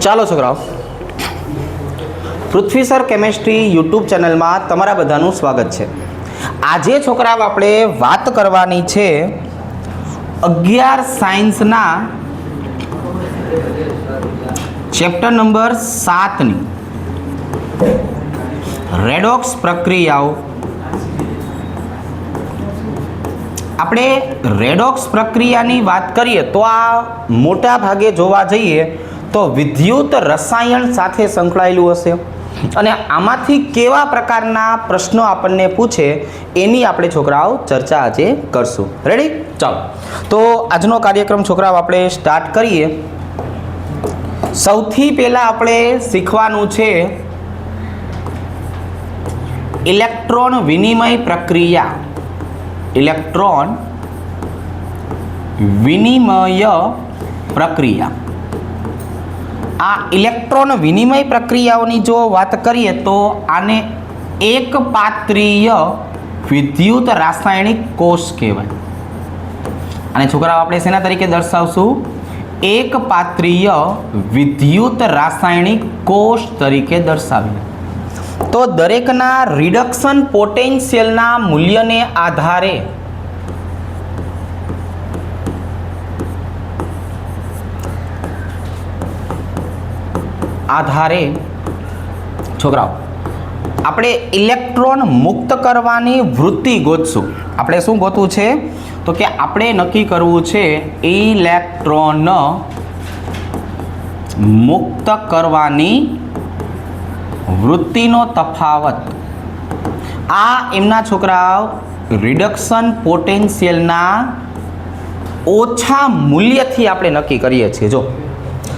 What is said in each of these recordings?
ચાલો છોકરાઓ, પૃથ્વી sir chemistry YouTube ચેનલમાં તમારા બધાનું સ્વાગત છે. આજે છોકરાઓ આપણે વાત કરવાની છે 11 સાયન્સના ચેપ્ટર નંબર 7ની રેડોક્સ પ્રક્રિયાઓ. આપણે રેડોક્સ પ્રક્રિયાની વાત કરીએ તો આ મોટા ભાગે જોવા જઈએ તો વિદ્યુત રસાયણ સાથે સંકળાયેલું હશે અને આમાંથી કેવા પ્રકારના પ્રશ્નો આપણને પૂછે એની આપણે છોકરાઓ ચર્ચા આજે કરશું. રેડી? ચાલો, તો આજનો કાર્યક્રમ છોકરાઓ આપણે સ્ટાર્ટ કરીએ. સૌથી પહેલાં આપણે શીખવાનું છે ઇલેક્ટ્રોન વિનિમય પ્રક્રિયા. ઇલેક્ટ્રોન વિનિમય પ્રક્રિયા. આ ઇલેક્ટ્રોન વિનિમય પ્રક્રિયાઓની જો વાત કરીએ તો આને એકપાત્રીય વિદ્યુત રાસાયણિક કોષ કહેવાય. અને છોકરાઓ આપણે શેના તરીકે દર્શાવશું? એકપાત્રીય વિદ્યુત રાસાયણિક કોષ તરીકે દર્શાવીએ. તો દરેકના રિડક્શન પોટેન્શિયલના મૂલ્યને આધારે છોકરાઓ આપણે ઇલેક્ટ્રોન મુક્ત કરવાની વૃત્તિ ગોતશું. આપણે શું ગોતવું છે? તો કે આપણે નક્કી કરવું છે ઇલેક્ટ્રોન મુક્ત કરવાની વૃત્તિનો તફાવત. આ એમના છોકરાઓ રિડક્શન પોટેન્શિયલના ઓછા મૂલ્યથી આપણે નક્કી કરીએ છીએ. જો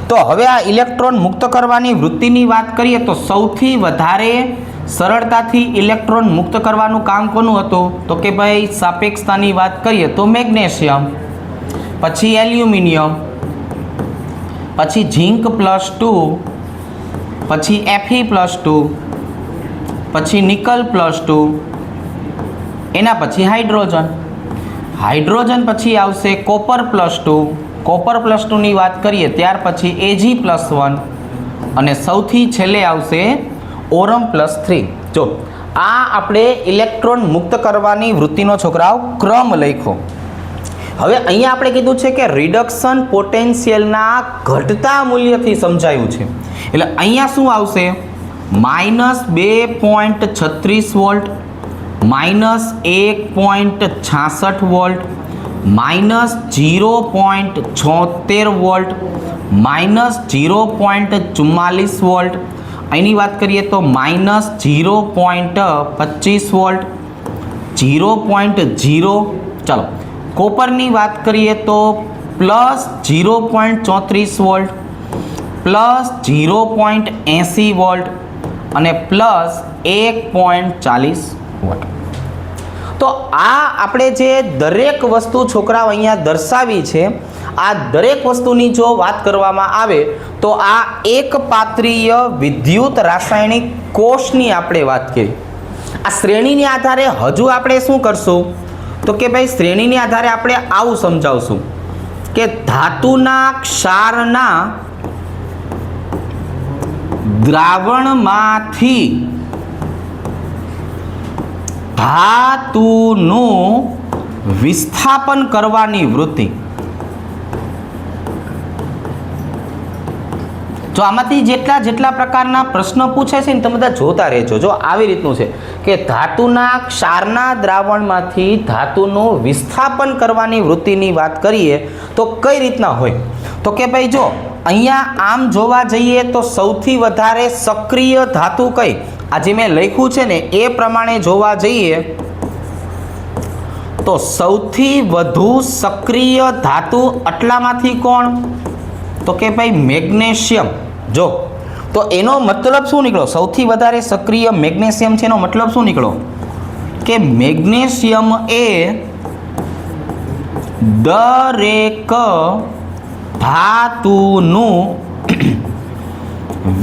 તો હવે આ ઇલેક્ટ્રોન મુક્ત કરવાની વૃત્તિની વાત કરીએ તો સૌથી વધારે સરળતાથી ઇલેક્ટ્રોન મુક્ત કરવાનું કામ કોનું હતું? તો કે ભાઈ સાપેક્ષતાની વાત કરીએ તો મેગ્નેશિયમ, પછી એલ્યુમિનિયમ, પછી ઝીંક +2, પછી Fe+2, પછી નિકલ +2, એના પછી હાઇડ્રોજન પછી આવશે કોપર +2. કોપર +2ની વાત કરીએ ત્યાર પછી Ag+1 અને સૌથી છેલ્લે આવશે ઓરમ +3. જો આ આપણે ઇલેક્ટ્રોન મુક્ત કરવાની વૃત્તિનો છોકરાઓ ક્રમ લખ્યો. હવે અહીંયા આપણે કીધું છે કે રિડક્શન પોટેન્શિયલના ઘટતા મૂલ્યથી સમજાયું છે. એટલે અહીંયા શું આવશે? -2.36 વોલ્ટ, -1.66 વોલ્ટ, -0.76 વોલ્ટ, -0.44 વોલ્ટ. અહીંની વાત કરીએ તો -0.25 વોલ્ટ, 0.0. ચાલો, કોપરની વાત કરીએ તો +0.34 વોલ્ટ, +0.80 વોલ્ટ અને +1.40 વોલ્ટ. તો આ આપણે જે દરેક વસ્તુ છોકરાઓ અહીંયા દર્શાવી છે, આ દરેક વસ્તુની જો વાત કરવામાં આવે તો આ એકપાત્રીય વિદ્યુત રાસાયણિક કોષની આપણે વાત કરી. આ શ્રેણીને આધારે હજુ આપણે શું કરશું? તો કે ભાઈ શ્રેણીને આધારે આપણે આવું સમજાવશું કે ધાતુના ક્ષારના દ્રાવણમાંથી ધાતુનું વિસ્થાપન કરવાની વૃત્તિ. જો આમાંથી જેટલા પ્રકારના પ્રશ્નો પૂછે છે ને તમે બધા જોતા રહેજો. જો આવી રીતનું છે કે ધાતુના ક્ષારના દ્રાવણમાંથી ધાતુનું વિસ્થાપન કરવાની વૃત્તિની વાત કરીએ તો કઈ રીતના હોય? તો કે ભાઈ જો અહીંયા આમ જોવા જઈએ તો સૌથી વધારે સક્રિય ધાતુ કઈ? આ જે મેં લખ્યું છે ને એ પ્રમાણે જોવા જઈએ તો સૌથી વધુ સક્રિય ધાતુ આટલામાંથી કોણ? તો કે ભાઈ મેગ્નેશિયમ. જો તો એનો મતલબ શું નીકળ્યો? સૌથી વધારે સક્રિય મેગ્નેશિયમ છે. એનો મતલબ શું નીકળ્યો? કે મેગ્નેશિયમ એ દરેક ધાતુનું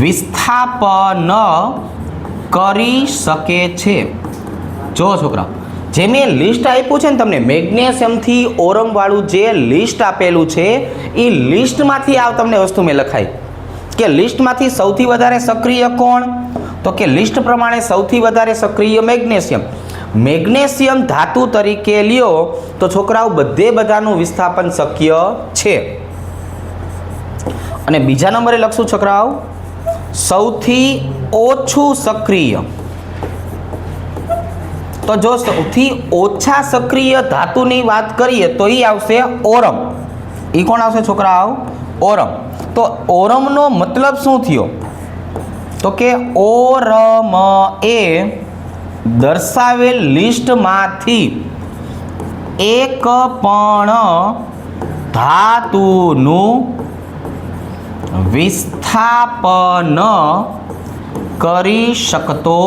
વિસ્થાપન કરી શકે છે. જો છોકરા, જે મેં લિસ્ટ આપ્યું છે ને તમને મેગ્નેશિયમથી ઓરમ વાળું જે લિસ્ટ આપેલું છે એ લિસ્ટમાંથી આ તમને વસ્તુ મેં લખાઈ. કે લિસ્ટમાંથી સૌથી વધારે સક્રિય કોણ? તો કે લિસ્ટ પ્રમાણે સૌથી વધારે સક્રિય મેગ્નેશિયમ. મેગ્નેશિયમ ધાતુ તરીકે લ્યો તો છોકરાઓ બધાનું વિસ્થાપન શક્ય છે. અને બીજા નંબરે લખશું છોકરાઓ સૌથી ઓછું સક્રિય. તો જો સૌથી ઓછા સક્રિય ધાતુની વાત કરીએ તો એ આવશે ઓરમ. એ કોણ આવશે છોકરાઓ? ઓરમ. તો ઓરમનો મતલબ શું થયો? તો કે ઓરમ એ દર્શાવેલ લિસ્ટમાંથી એક પણ ધાતુનું વિસ્થાપન કરી શકતો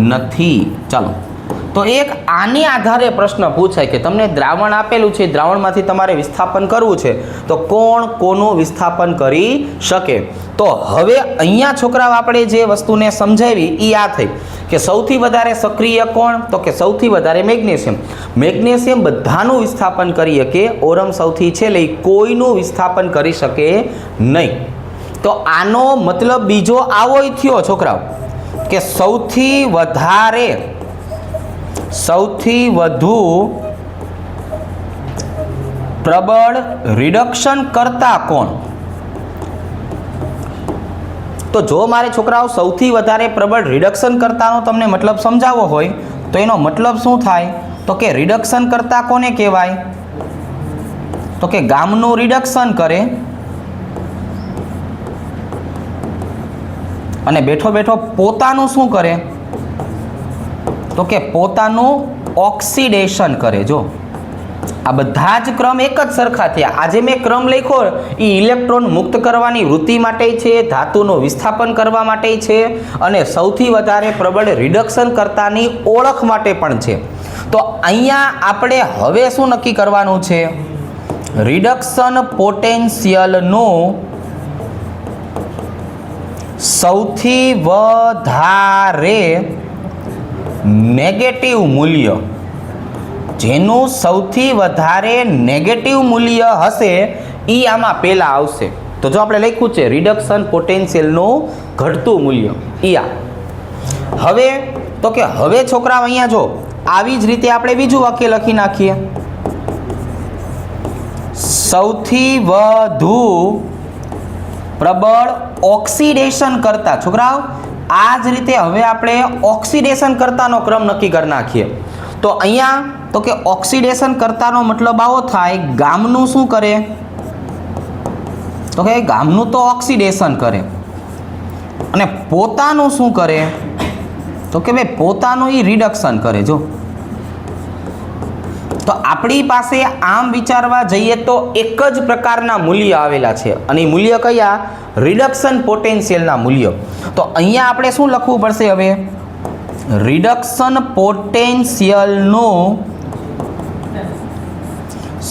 નથી. ચાલો, તો એક આની આધારે પ્રશ્ન પૂછાય કે તમને દ્રાવણ આપેલું છે, દ્રાવણમાંથી તમારે વિસ્થાપન કરવું છે, તો કોણ કોનું વિસ્થાપન કરી શકે? તો હવે અહીંયા છોકરાઓ આપણે જે વસ્તુને સમજાવી એ આ થઈ કે સૌથી વધારે સક્રિય કોણ? તો કે સૌથી વધારે મેગ્નેશિયમ. મેગ્નેશિયમ બધાનું વિસ્થાપન કરી શકે, ઓરમ સૌથી છેલ્લે કોઈનું વિસ્થાપન કરી શકે નહીં. તો આનો મતલબ બીજો આવો થયો છોકરાઓ કે સૌથી વધુ પ્રબળ રિડક્શન કરતા કોણ? તો જો મારે છોકરાઓ સૌથી વધારે પ્રબળ રિડક્શન કરતાનો તમને મતલબ સમજાવવો હોય તો એનો મતલબ શું થાય? તો કે રિડક્શન કરતા કોને કહેવાય? તો કે ગામનું રિડક્શન કરે અને બેઠો બેઠો પોતાનું શું કરે? તો કે પોતાનું ઓક્સિડેશન કરે. જો આ બધા જ ક્રમ એક જ સરખા થયા. આજે મેં ક્રમ લખ્યો એ ઇલેક્ટ્રોન મુક્ત કરવાની વૃત્તિ માટે છે, ધાતુનું વિસ્થાપન કરવા માટે છે અને સૌથી વધારે પ્રબળ રિડક્શન કરતાની ઓળખ માટે પણ છે. તો અહીંયા આપણે હવે શું નક્કી કરવાનું છે? રિડક્શન પોટેન્શિયલનું સૌથી વધારે નેગેટિવ મૂલ્ય, જેનું સૌથી વધારે નેગેટિવ મૂલ્ય હશે એ આમાં પહેલા આવશે. તો જો આપણે લખ્યું છે રિડક્શન પોટેન્શિયલનું ઘટતું મૂલ્ય એ આ. હવે તો કે હવે છોકરાઓ અહીંયા જો આવી જ રીતે આપણે બીજું વાક્ય લખી નાખીએ. સૌથી વધુ પ્રબળ ઓક્સિડેશન કરતા. છોકરાઓ આ જ રીતે હવે આપણે ઓક્સિડેશન કરતાનો ક્રમ નક્કી કરી નાખીએ. તો અહીંયા તો કે ઓક્સિડેશન કરતાનો મતલબ આવો થાય ગામનું શું કરે? તો કે ગામનું તો ઓક્સિડેશન કરે અને પોતાનું શું કરે? તો કે ભાઈ પોતાનું એ રિડક્શન કરે. જો તો આપણી પાસે આમ વિચારવા જઈએ તો એક જ પ્રકારના મૂલ્ય આવેલા છે અને એ મૂલ્ય કયા? રિડક્શન પોટેન્શિયલના મૂલ્ય. તો અહીંયા આપણે શું લખવું પડશે હવે? રિડક્શન પોટેન્શિયલનું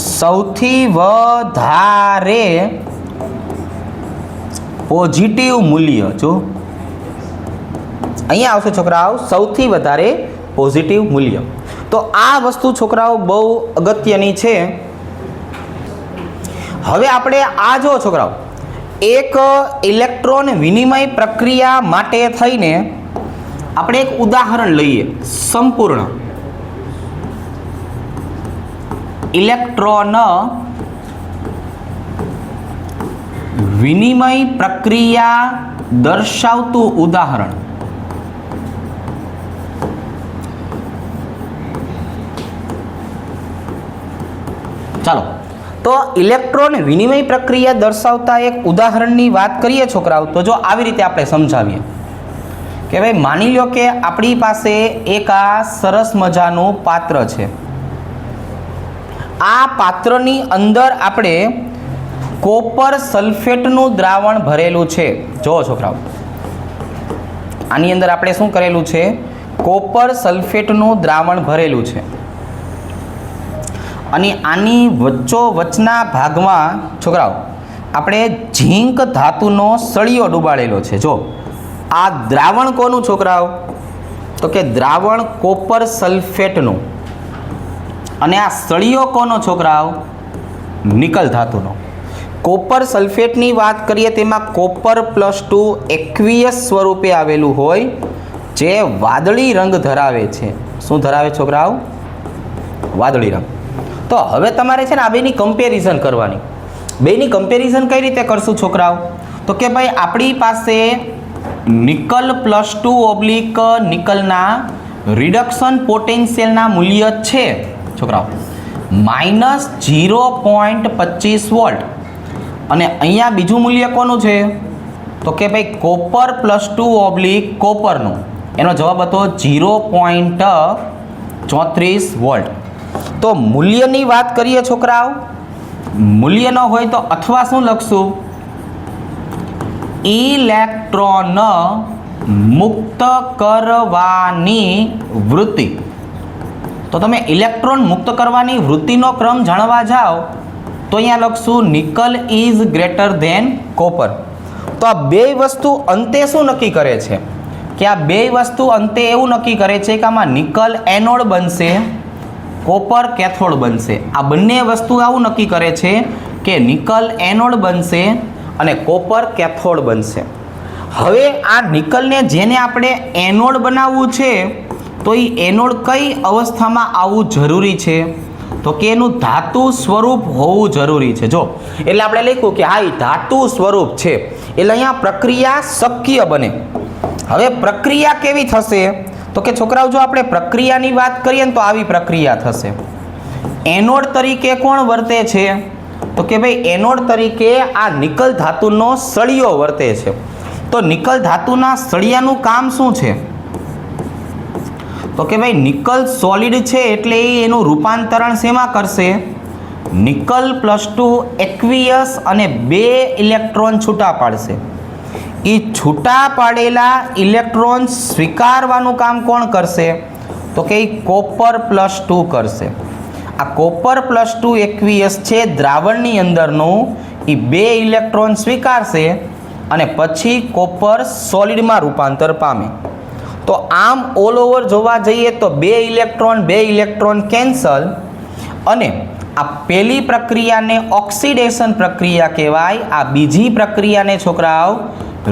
સૌથી વધારે પોઝિટિવ મૂલ્ય. જો અહીંયા આવશે છોકરાઓ સૌથી વધારે પોઝિટિવ મૂલ્ય. તો આ વસ્તુ છોકરાઓ બહુ અગત્યની છે. હવે આપણે આ જો છોકરાઓ એક ઇલેક્ટ્રોન વિનિમય પ્રક્રિયા માટે થઈને આપણે એક ઉદાહરણ લઈએ. સંપૂર્ણ ઇલેક્ટ્રોન વિનિમય પ્રક્રિયા દર્શાવતું ઉદાહરણ. ચાલો, તો ઇલેક્ટ્રોન વિનિમય પ્રક્રિયા દર્શાવતા એક ઉદાહરણની વાત કરીએ છોકરાઓ. તો જો આવી રીતે આપણે સમજાવીએ કે ભાઈ માની લો કે આપણી પાસે એક આ સરસ મજાનું પાત્ર છે. આ પાત્રની અંદર આપણે કોપર સલ્ફેટનું દ્રાવણ ભરેલું છે. જો છોકરાઓ આની અંદર આપણે શું કરેલું છે? કોપર સલ્ફેટનું દ્રાવણ ભરેલું છે અને આની વચ્ચોવચના ભાગમાં છોકરાઓ આપણે ઝીંક ધાતુનો સળિયો ડુબાડેલો છે. જો આ દ્રાવણ કોનું છોકરાઓ? તો કે દ્રાવણ કોપર સલ્ફેટનું. અને આ સળિયો કોનો છોકરાઓ? નિકલ ધાતુનો. કોપર સલ્ફેટની વાત કરીએ તેમાં કોપર +2 એક્વિયસ સ્વરૂપે આવેલું હોય જે વાદળી રંગ ધરાવે છે. શું ધરાવે છોકરાઓ? વાદળી રંગ. તો હવે તમારે છે ને આ બેની કમ્પેરિઝન કરવાની. બેની કમ્પેરિઝન કઈ રીતે કરશું છોકરાઓ? તો કે ભાઈ આપણી પાસે નિકલ +2 / નિકલના રિડક્શન પોટેન્શિયલના મૂલ્ય છે છોકરાઓ -0.25 વોલ્ટ. અને અહીંયા બીજું મૂલ્ય કોનું છે? તો કે ભાઈ કોપર +2 / કોપરનું. એનો જવાબ હતો 0.34 વોલ્ટ. તો મૂલ્યની વાત કરીએ છોકરાઓ, મૂલ્ય ન હોય તો અથવા શું લખશું? ઇલેક્ટ્રોન મુક્ત કરવાની વૃત્તિ. તો તમે ઇલેક્ટ્રોન મુક્ત કરવાની વૃત્તિનો ક્રમ જાણવા જાઓ તો અહીંયા લખશું nickel is greater than copper. તો આ બે વસ્તુ અંતે શું નક્કી કરે છે? કે આ બે વસ્તુ અંતે એવું નક્કી કરે છે કે આમાં નિકલ એનોડ બનશે, કોપર કેથોડ બનશે. આ બંને વસ્તુ આવું નક્કી કરે છે કે નિકલ એનોડ બનશે અને કોપર કેથોડ બનશે. હવે આ નિકલને જેને આપણે એનોડ બનાવવું છે તો એ એનોડ કઈ અવસ્થામાં આવવું જરૂરી છે? તો કે એનું ધાતુ સ્વરૂપ હોવું જરૂરી છે. જો એટલે આપણે લખ્યું કે હા એ ધાતુ સ્વરૂપ છે એટલે અહીંયા પ્રક્રિયા શક્ય બને. હવે પ્રક્રિયા કેવી થશે? તો કે છોકરાઓ જો આપણે પ્રક્રિયાની વાત કરીએ ને તો આવી પ્રક્રિયા થશે. એનોડ તરીકે કોણ વર્તે છે? તો કે ભાઈ એનોડ તરીકે આ નિકલ ધાતુનો સળિયો વર્તે છે. તો નિકલ ધાતુના સળિયાનું કામ શું છે? તો કે ભાઈ નિકલ સોલિડ છે એટલે એનું રૂપાંતરણ શેમાં કરશે? નિકલ +2 એક્વિયસ અને 2 ઇલેક્ટ્રોન છૂટા પાડશે. એ છૂટા પાડેલા ઇલેક્ટ્રોન સ્વીકારવાનું કામ કોણ કરશે? તો કે કોપર +2 કરશે. આ કોપર +2 એક્વિયસ છે દ્રાવણની અંદરનું, એ 2 ઇલેક્ટ્રોન સ્વીકારશે અને પછી કોપર સોલિડમાં રૂપાંતર પામે. તો આમ ઓલ ઓવર જોવા જઈએ તો 2 ઇલેક્ટ્રોન કેન્સલ અને આ પહેલી પ્રક્રિયાને ઓક્સિડેશન પ્રક્રિયા કહેવાય. આ બીજી પ્રક્રિયાને છોકરાઓ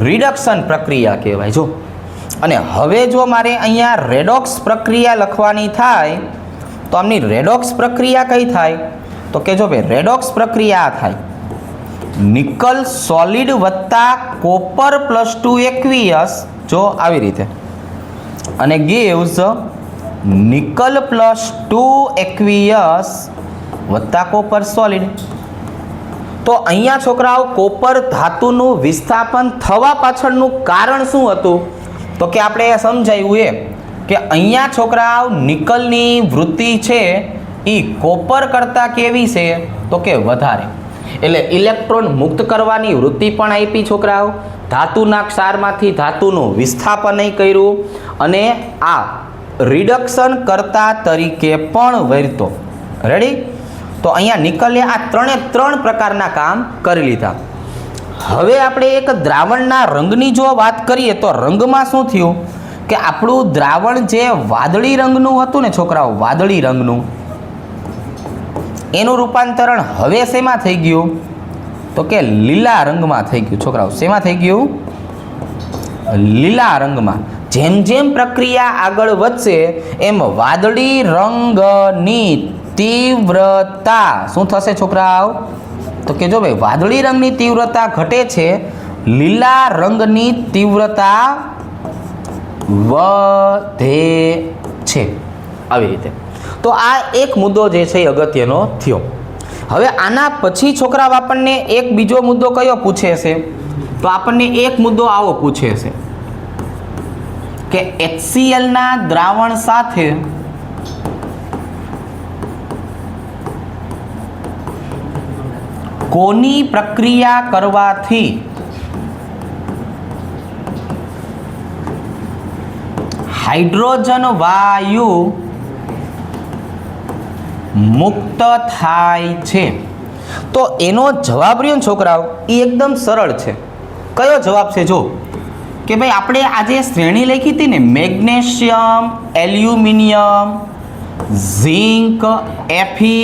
રિડક્શન પ્રક્રિયા કહેવાય. જો અને હવે જો મારે અહીંયા રેડોક્સ પ્રક્રિયા લખવાની થાય તો આમની રેડોક્સ પ્રક્રિયા કઈ થાય? તો કે જો ભાઈ રેડોક્સ પ્રક્રિયા થાય નિકલ સોલિડ વત્તા કોપર +2 એક્વિયસ, જો આવી રીતે, અને gives નિકલ +2 એક્વિયસ વત્તા કોપર સોલિડ. તો અહીંયા છોકરાઓ કોપર ધાતુનું વિસ્થાપન થવા પાછળનું કારણ શું હતું? તો કે આપણે સમજાયું એ કે અહીંયા છોકરાઓ નિકલની વૃત્તિ છે એ કોપર કરતાં કેવી છે? તો કે વધારે. એટલે ઇલેક્ટ્રોન મુક્ત કરવાની વૃત્તિ પણ આપી છોકરાઓ, ધાતુના ક્ષારમાંથી ધાતુનું વિસ્થાપન કર્યું અને આ રિડક્શન કરતા તરીકે પણ વર્તો. રેડી? તો અહીંયા નિકલે આ 3 પ્રકારના કામ કરી લીધા. હવે આપણે એક દ્રાવણના રંગની જો વાત કરીએ તો રંગમાં શું થયું કે આપણું દ્રાવણ જે વાદળી રંગનું હતું ને છોકરાઓ, વાદળી રંગનું, એનું રૂપાંતરણ હવે શેમાં થઈ ગયું? તો કે લીલા રંગમાં થઈ ગયું છોકરાઓ. શેમાં થઈ ગયું? લીલા રંગમાં. જેમ જેમ પ્રક્રિયા આગળ વધશે એમ વાદળી રંગની તીવ્રતા શું થશે છોકરાઓ? તો કે જો ભાઈ વાદળી રંગની તીવ્રતા ઘટે છે, લીલા રંગની તીવ્રતા વધે છે. આવી રીતે. તો આ એક મુદ્દો જે છે એ અગત્યનો થયો. હવે આના પછી છોકરાઓ આપણને એક બીજો મુદ્દો કયો પૂછે છે? તો આપણને એક મુદ્દો આવો પૂછે છે કે HCl ના દ્રાવણ સાથે કોની પ્રક્રિયા કરવાથી હાઇડ્રોજન વાયુ મુક્ત થાય છે? તો એનો જવાબ રહ્યો ને છોકરાઓ એ એકદમ સરળ છે. કયો જવાબ છે? જો કે ભાઈ આપણે આજે શ્રેણી લખી હતી ને, magnesium, aluminium, zinc, Fe,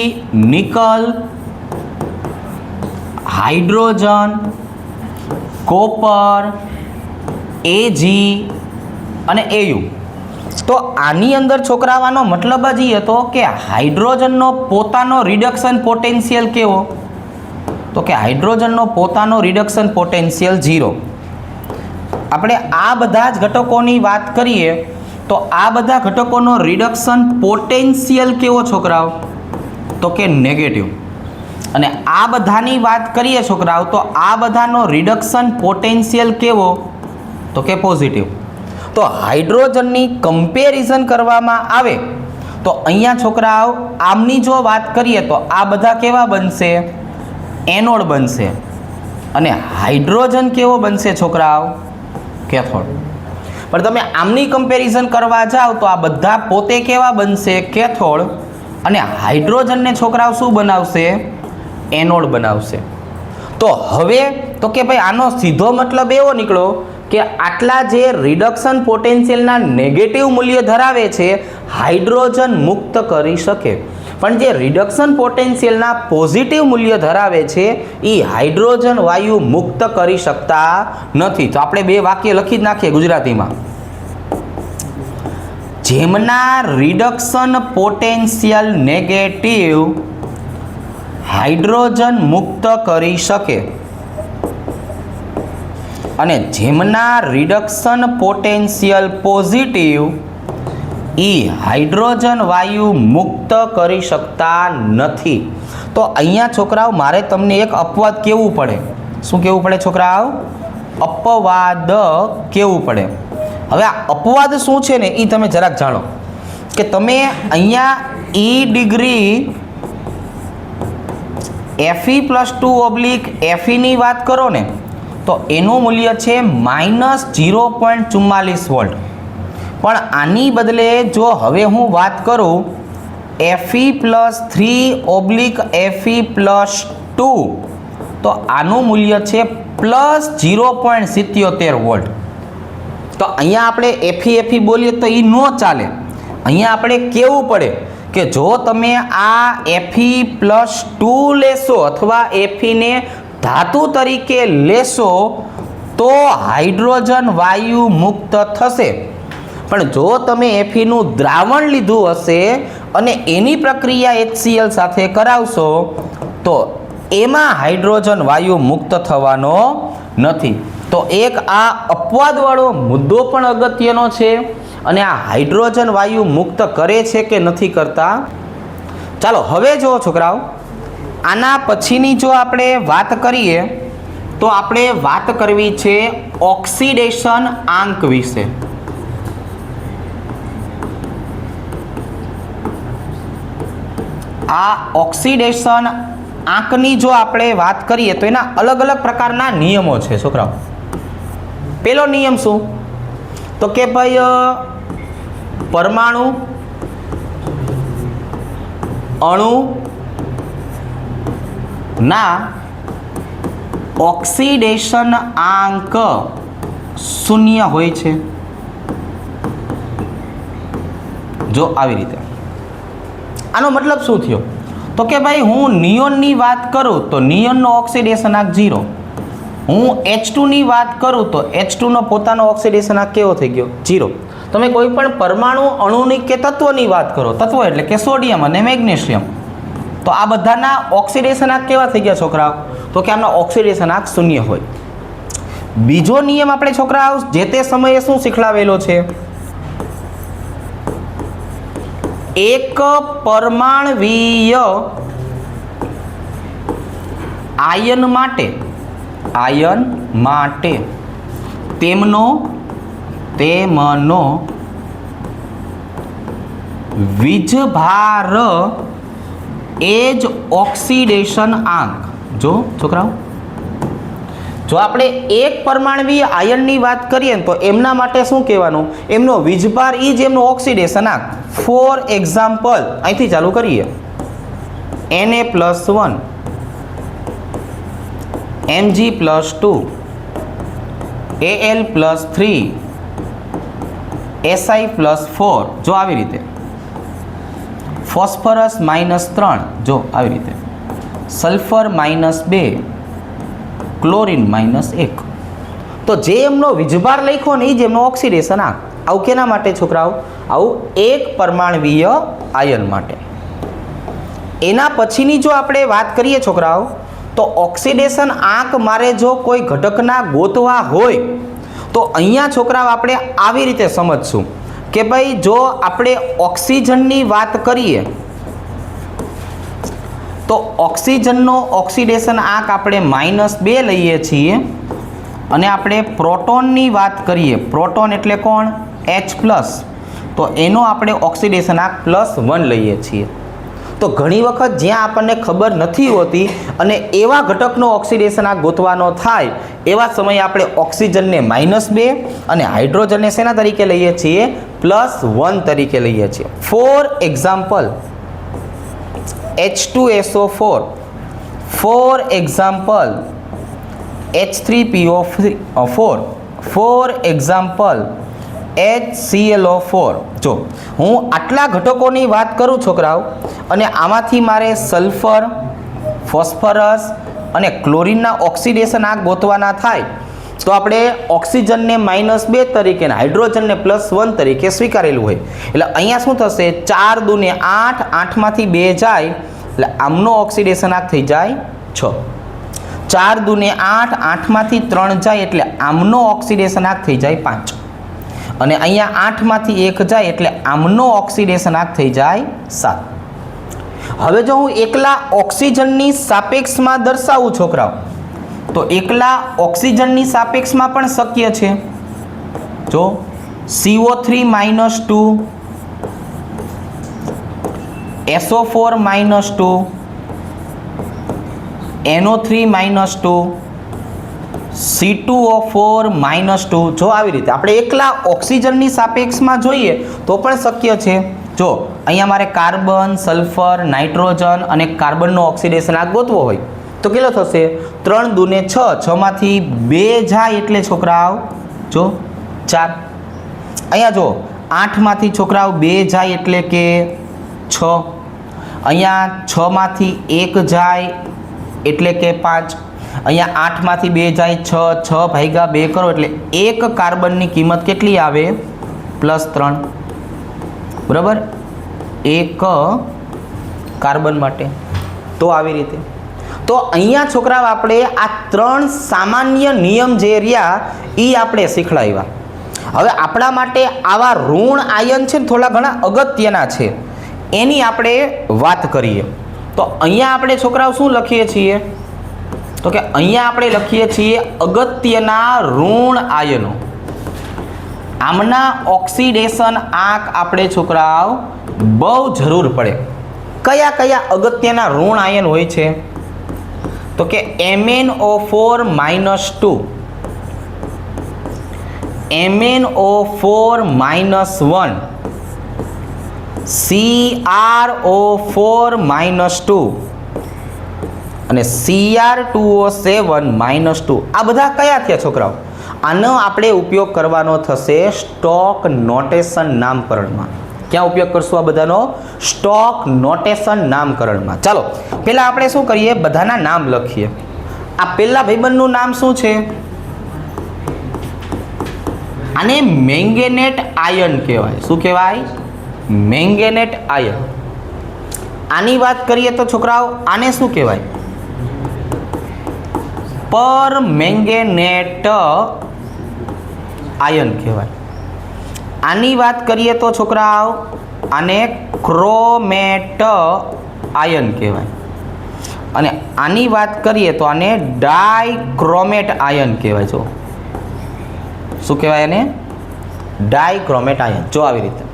nickel, hydrogen, copper, Ag અને Au. તો આની અંદર છોકરાવાનો મતલબ જ એ હતો કે હાઇડ્રોજનનો પોતાનો રિડક્શન પોટેન્શિયલ કેવો, તો કે હાઇડ્રોજનનો પોતાનો રિડક્શન પોટેન્શિયલ 0. આપણે આ બધા જ ઘટકોની વાત કરીએ તો આ બધા ઘટકોનો રિડક્શન પોટેન્શિયલ કેવો છોકરાઓ, તો કે નેગેટિવ. અને આ બધાની વાત કરીએ છોકરાઓ તો આ બધાનો રિડક્શન પોટેન્શિયલ કેવો, તો કે પોઝિટિવ. તો હાઇડ્રોજનની કમ્પેરિઝન કરવામાં આવે તો અહીંયા છોકરાઓ આમની જો વાત કરીએ તો આ બધા કેવા બનશે, એનોડ બનશે. અને હાઇડ્રોજન કેવો બનશે છોકરાઓ, કેથોડ. પણ તમે આમની કમ્પેરિઝન કરવા જાઓ તો આ બધા પોતે કેવા બનશે, કેથોડ. અને હાઇડ્રોજનને છોકરાઓ શું બનાવશે, એનોડ બનાવશે. તો હવે તો કે ભાઈ આનો સીધો મતલબ એવો નીકળો કે આટલા જે રિડક્શન પોટેન્શિયલના નેગેટિવ મૂલ્ય ધરાવે છે હાઇડ્રોજન મુક્ત કરી શકે, પણ જે રિડક્શન પોટેન્શિયલના પોઝિટિવ મૂલ્ય ધરાવે છે એ હાઇડ્રોજન વાયુ મુક્ત કરી શકતા નથી. તો આપણે બે વાક્ય લખી જ નાખીએ ગુજરાતીમાં. જેમના રિડક્શન પોટેન્શિયલ નેગેટિવ હાઇડ્રોજન મુક્ત કરી શકે અને જેમના રિડક્શન પોટેન્શિયલ પોઝિટિવ એ હાઇડ્રોજન વાયુ મુક્ત કરી શકતા નથી. તો અહીંયા છોકરાઓ મારે તમને એક અપવાદ કહેવું પડે. શું કહેવું પડે છોકરાઓ, અપવાદ કહેવું પડે. હવે આ અપવાદ શું છે ને એ તમે જરાક જાણો કે તમે અહીંયા E ડિગ્રી Fe+2 Fe ની વાત કરો ને તો એનું મૂલ્ય છે -0.44 વોલ્ટ. પણ આની બદલે જો હવે હું વાત કરું Fe+3/Fe+2 તો આનું મૂલ્ય છે +0.77 વોલ્ટ. તો અહીંયા આપણે Fe બોલીએ તો એ ન ચાલે. અહીંયા આપણે કહેવું પડે કે જો તમે આ Fe+2 લેશો અથવા Fe ધાતુ તરીકે લેશો તો હાઇડ્રોજન વાયુ મુક્ત થશે. પણ જો તમે Feનું દ્રાવણ લીધું હશે અને એની પ્રક્રિયા HCl સાથે કરાવશો તો એમાં હાઇડ્રોજન વાયુ મુક્ત થવાનો નથી. તો એક આ અપવાદવાળો મુદ્દો પણ અગત્યનો છે. અને આ હાઇડ્રોજન વાયુ મુક્ત કરે છે કે નથી કરતા. ચાલો હવે જુઓ છોકરાઓ, આના પછીની જો આપણે વાત કરીએ તો આપણે વાત કરવી છે ઓક્સિડેશન આંક વિશે. આ ઓક્સિડેશન આંકની જો આપણે વાત કરીએ તો એના અલગ અલગ પ્રકારના નિયમો છે છોકરાઓ. પેલો નિયમ શું, તો કે ભાઈ પરમાણુ અણુ ના ઓક્સિડેશન આંક 0 હોય છે. જો આવી રીતે આનો મતલબ શું થયો, તો કે ભાઈ હું નિયોનની વાત કરું તો નિયોનનો ઓક્સિડેશન આંક 0. હું H2 ની વાત કરું તો H2 નો પોતાનો ઓક્સિડેશન આંક કેવો થઈ ગયો, 0. તમે કોઈ પણ પરમાણુ અણુની કે તત્વની વાત કરો, તત્વ એટલે કે સોડિયમ અને મેગ્નેશિયમ, તો આ બધાના ઓક્સિડેશન આંક કેવા થઈ ગયા છોકરાઓ, તો કે આમનો ઓક્સિડેશન આંક 0 હોય. બીજો નિયમ આપણે છોકરાઓ જે તે સમયે શું શીખવાડેલો છે, એક પરમાણવીય આયન માટે તેમનો વીજભાર એ જ ઓક્સિડેશન આંક. જો છોકરાઓ, જો આપણે એક પરમાણવીય આયનની વાત કરીએ તો એમના માટે શું કહેવાનું, એમનો વીજભાર એ જ એમનો ઓક્સિડેશન આંક. ફોર એક્ઝામ્પલ અહીંથી ચાલુ કરીએ, Na+1, Mg+2, Al+3, Si+4, જો આવી રીતે, ફોસ્ફરસ -3, જો આવી રીતે, સલ્ફર -2, ક્લોરીન -1. તો જે એમનો વીજભાર લખ્યો ને એ જ એમનો ઓક્સિડેશન આંક. આવું કેના માટે છોકરાઓ? આવું એક પરમાણવીય આયન માટે. એના પછીની જો આપણે વાત કરીએ છોકરાઓ, તો ઓક્સિડેશન આંક મારે જો કોઈ ઘટકના ગોતવા હોય તો અહીંયા છોકરાઓ આપણે આવી રીતે સમજશું કે ભાઈ જો આપણે ઓક્સિજનની વાત કરીએ તો ઓક્સિજનનો ઓક્સિડેશન આંક આપણે -2 લઈએ છીએ અને આપણે પ્રોટોનની વાત કરીએ, પ્રોટોન એટલે કોણ? H+, તો એનો આપણે ઓક્સિડેશન આંક +1 લઈએ છીએ. તો ઘણી વખત જ્યાં આપણને ખબર નથી હોતી અને એવા ઘટકનો ઓક્સિડેશન આંક ગોતવાનો થાય એવા સમયે આપણે ઓક્સિજનને -2 અને હાઇડ્રોજનને શેના તરીકે લઈએ છીએ? +1 તરીકે લઈએ છીએ. For example H2SO4, for example H3PO4, for example HClO4. જો હું આટલા ઘટકોની વાત કરું છોકરાઓ અને આમાંથી મારે સલ્ફર, ફોસ્ફરસ અને ક્લોરીનના ઓક્સિડેશન આંક ગોતવાના થાય તો આપણે ઓક્સિજનને -2 તરીકે અને હાઇડ્રોજનને +1 તરીકે સ્વીકારેલું હોય. એટલે અહીંયા શું થશે? 4 × 2 = 8, 8માંથી 2 જાય એટલે આમનો ઓક્સિડેશન આંક થઈ જાય 6. 4 × 2 = 8, 8માંથી 3 જાય એટલે આમનો ઓક્સિડેશન આંક થઈ જાય 5. અને અહીંયા 8માંથી 1 જાય એટલે આમનો ઓક્સિડેશન આંક થઈ જાય 7. હવે જો હું એકલા ઓક્સિજનની સાપેક્ષમાં દર્શાવું છોકરાઓ તો એકલા ઓક્સિજનની સાપેક્ષમાં પણ શક્ય છે. જો CO3 -2, SO4 -2, NO3 -2, C2O4 -2. જો આવી રીતે આપણે એકલા ઓક્સિજનની સાપેક્ષમાં જોઈએ તો પણ શક્ય છે. જો અહીંયા મારે કાર્બન, સલ્ફર, નાઇટ્રોજન અને કાર્બનનો ઓક્સિડેશન આંક ગોતવો હોય તો કેટલો થશે? 3 × 2 = 6, 6માંથી 2 જાય એટલે છોકરાઓ જો 4. અહીંયા જો 8માંથી છોકરાઓ 2 જાય એટલે કે 6. અહીંયા 6માંથી 1 જાય એટલે કે 5. અહીંયા 8માંથી 2 જાય 6, 6 ભાગ્યા 2 કરો એટલે એક કાર્બનની કિંમત કેટલી આવે? +3. બરાબર? એક કાર્બન માટે. તો આવી રીતે તો અહીંયા છોકરાઓ આપણે આ 3 સામાન્ય નિયમ જે રહ્યા એ આપણે શીખડાવ્યા. હવે આપણા માટે આવા ઋણ આયન છે થોડા ઘણા અગત્યના છે એની આપણે વાત કરીએ. તો અહીંયા આપણે છોકરાઓ શું લખીએ છીએ? તો કે અહીંયા આપણે લખીએ છીએ અગત્યના ઋણ આયનો. આમના ઓક્સિડેશન આંક આપણે છોકરાઓ બહુ જરૂર પડે. કયા કયા અગત્યના ઋણ આયન હોય છે? તો કે MnO4 -2, MnO4 -1, CrO4 -2 અને Cr2O7 -2. આ બધા કયા થયા છોકરાઓ? આનો આપણે ઉપયોગ કરવાનો થશે સ્ટોક નોટેશન નામકરણમાં. ક્યાં ઉપયોગ કરશું આ બધાનો? સ્ટોક નોટેશન નામકરણમાં. ચાલો પહેલા આપણે શું કરીએ? બધાના નામ લખીએ. આ પહેલા ભાઈબંધનું નામ શું છે? આને મેંગેનેટ આયન કહેવાય. શું કહેવાય? મેંગેનેટ આયન. આની વાત કરીએ તો છોકરાઓ આને શું કહેવાય? પરમેંગેનેટ આયન કહેવાય. આની વાત કરીએ તો છોકરાઓ આને ક્રોમેટ આયન કહેવાય. અને આની વાત કરીએ તો આને ડાયક્રોમેટ આયન કહેવાય. જો શું કહેવાય આને? Dichromate ion. જો આવી રીતે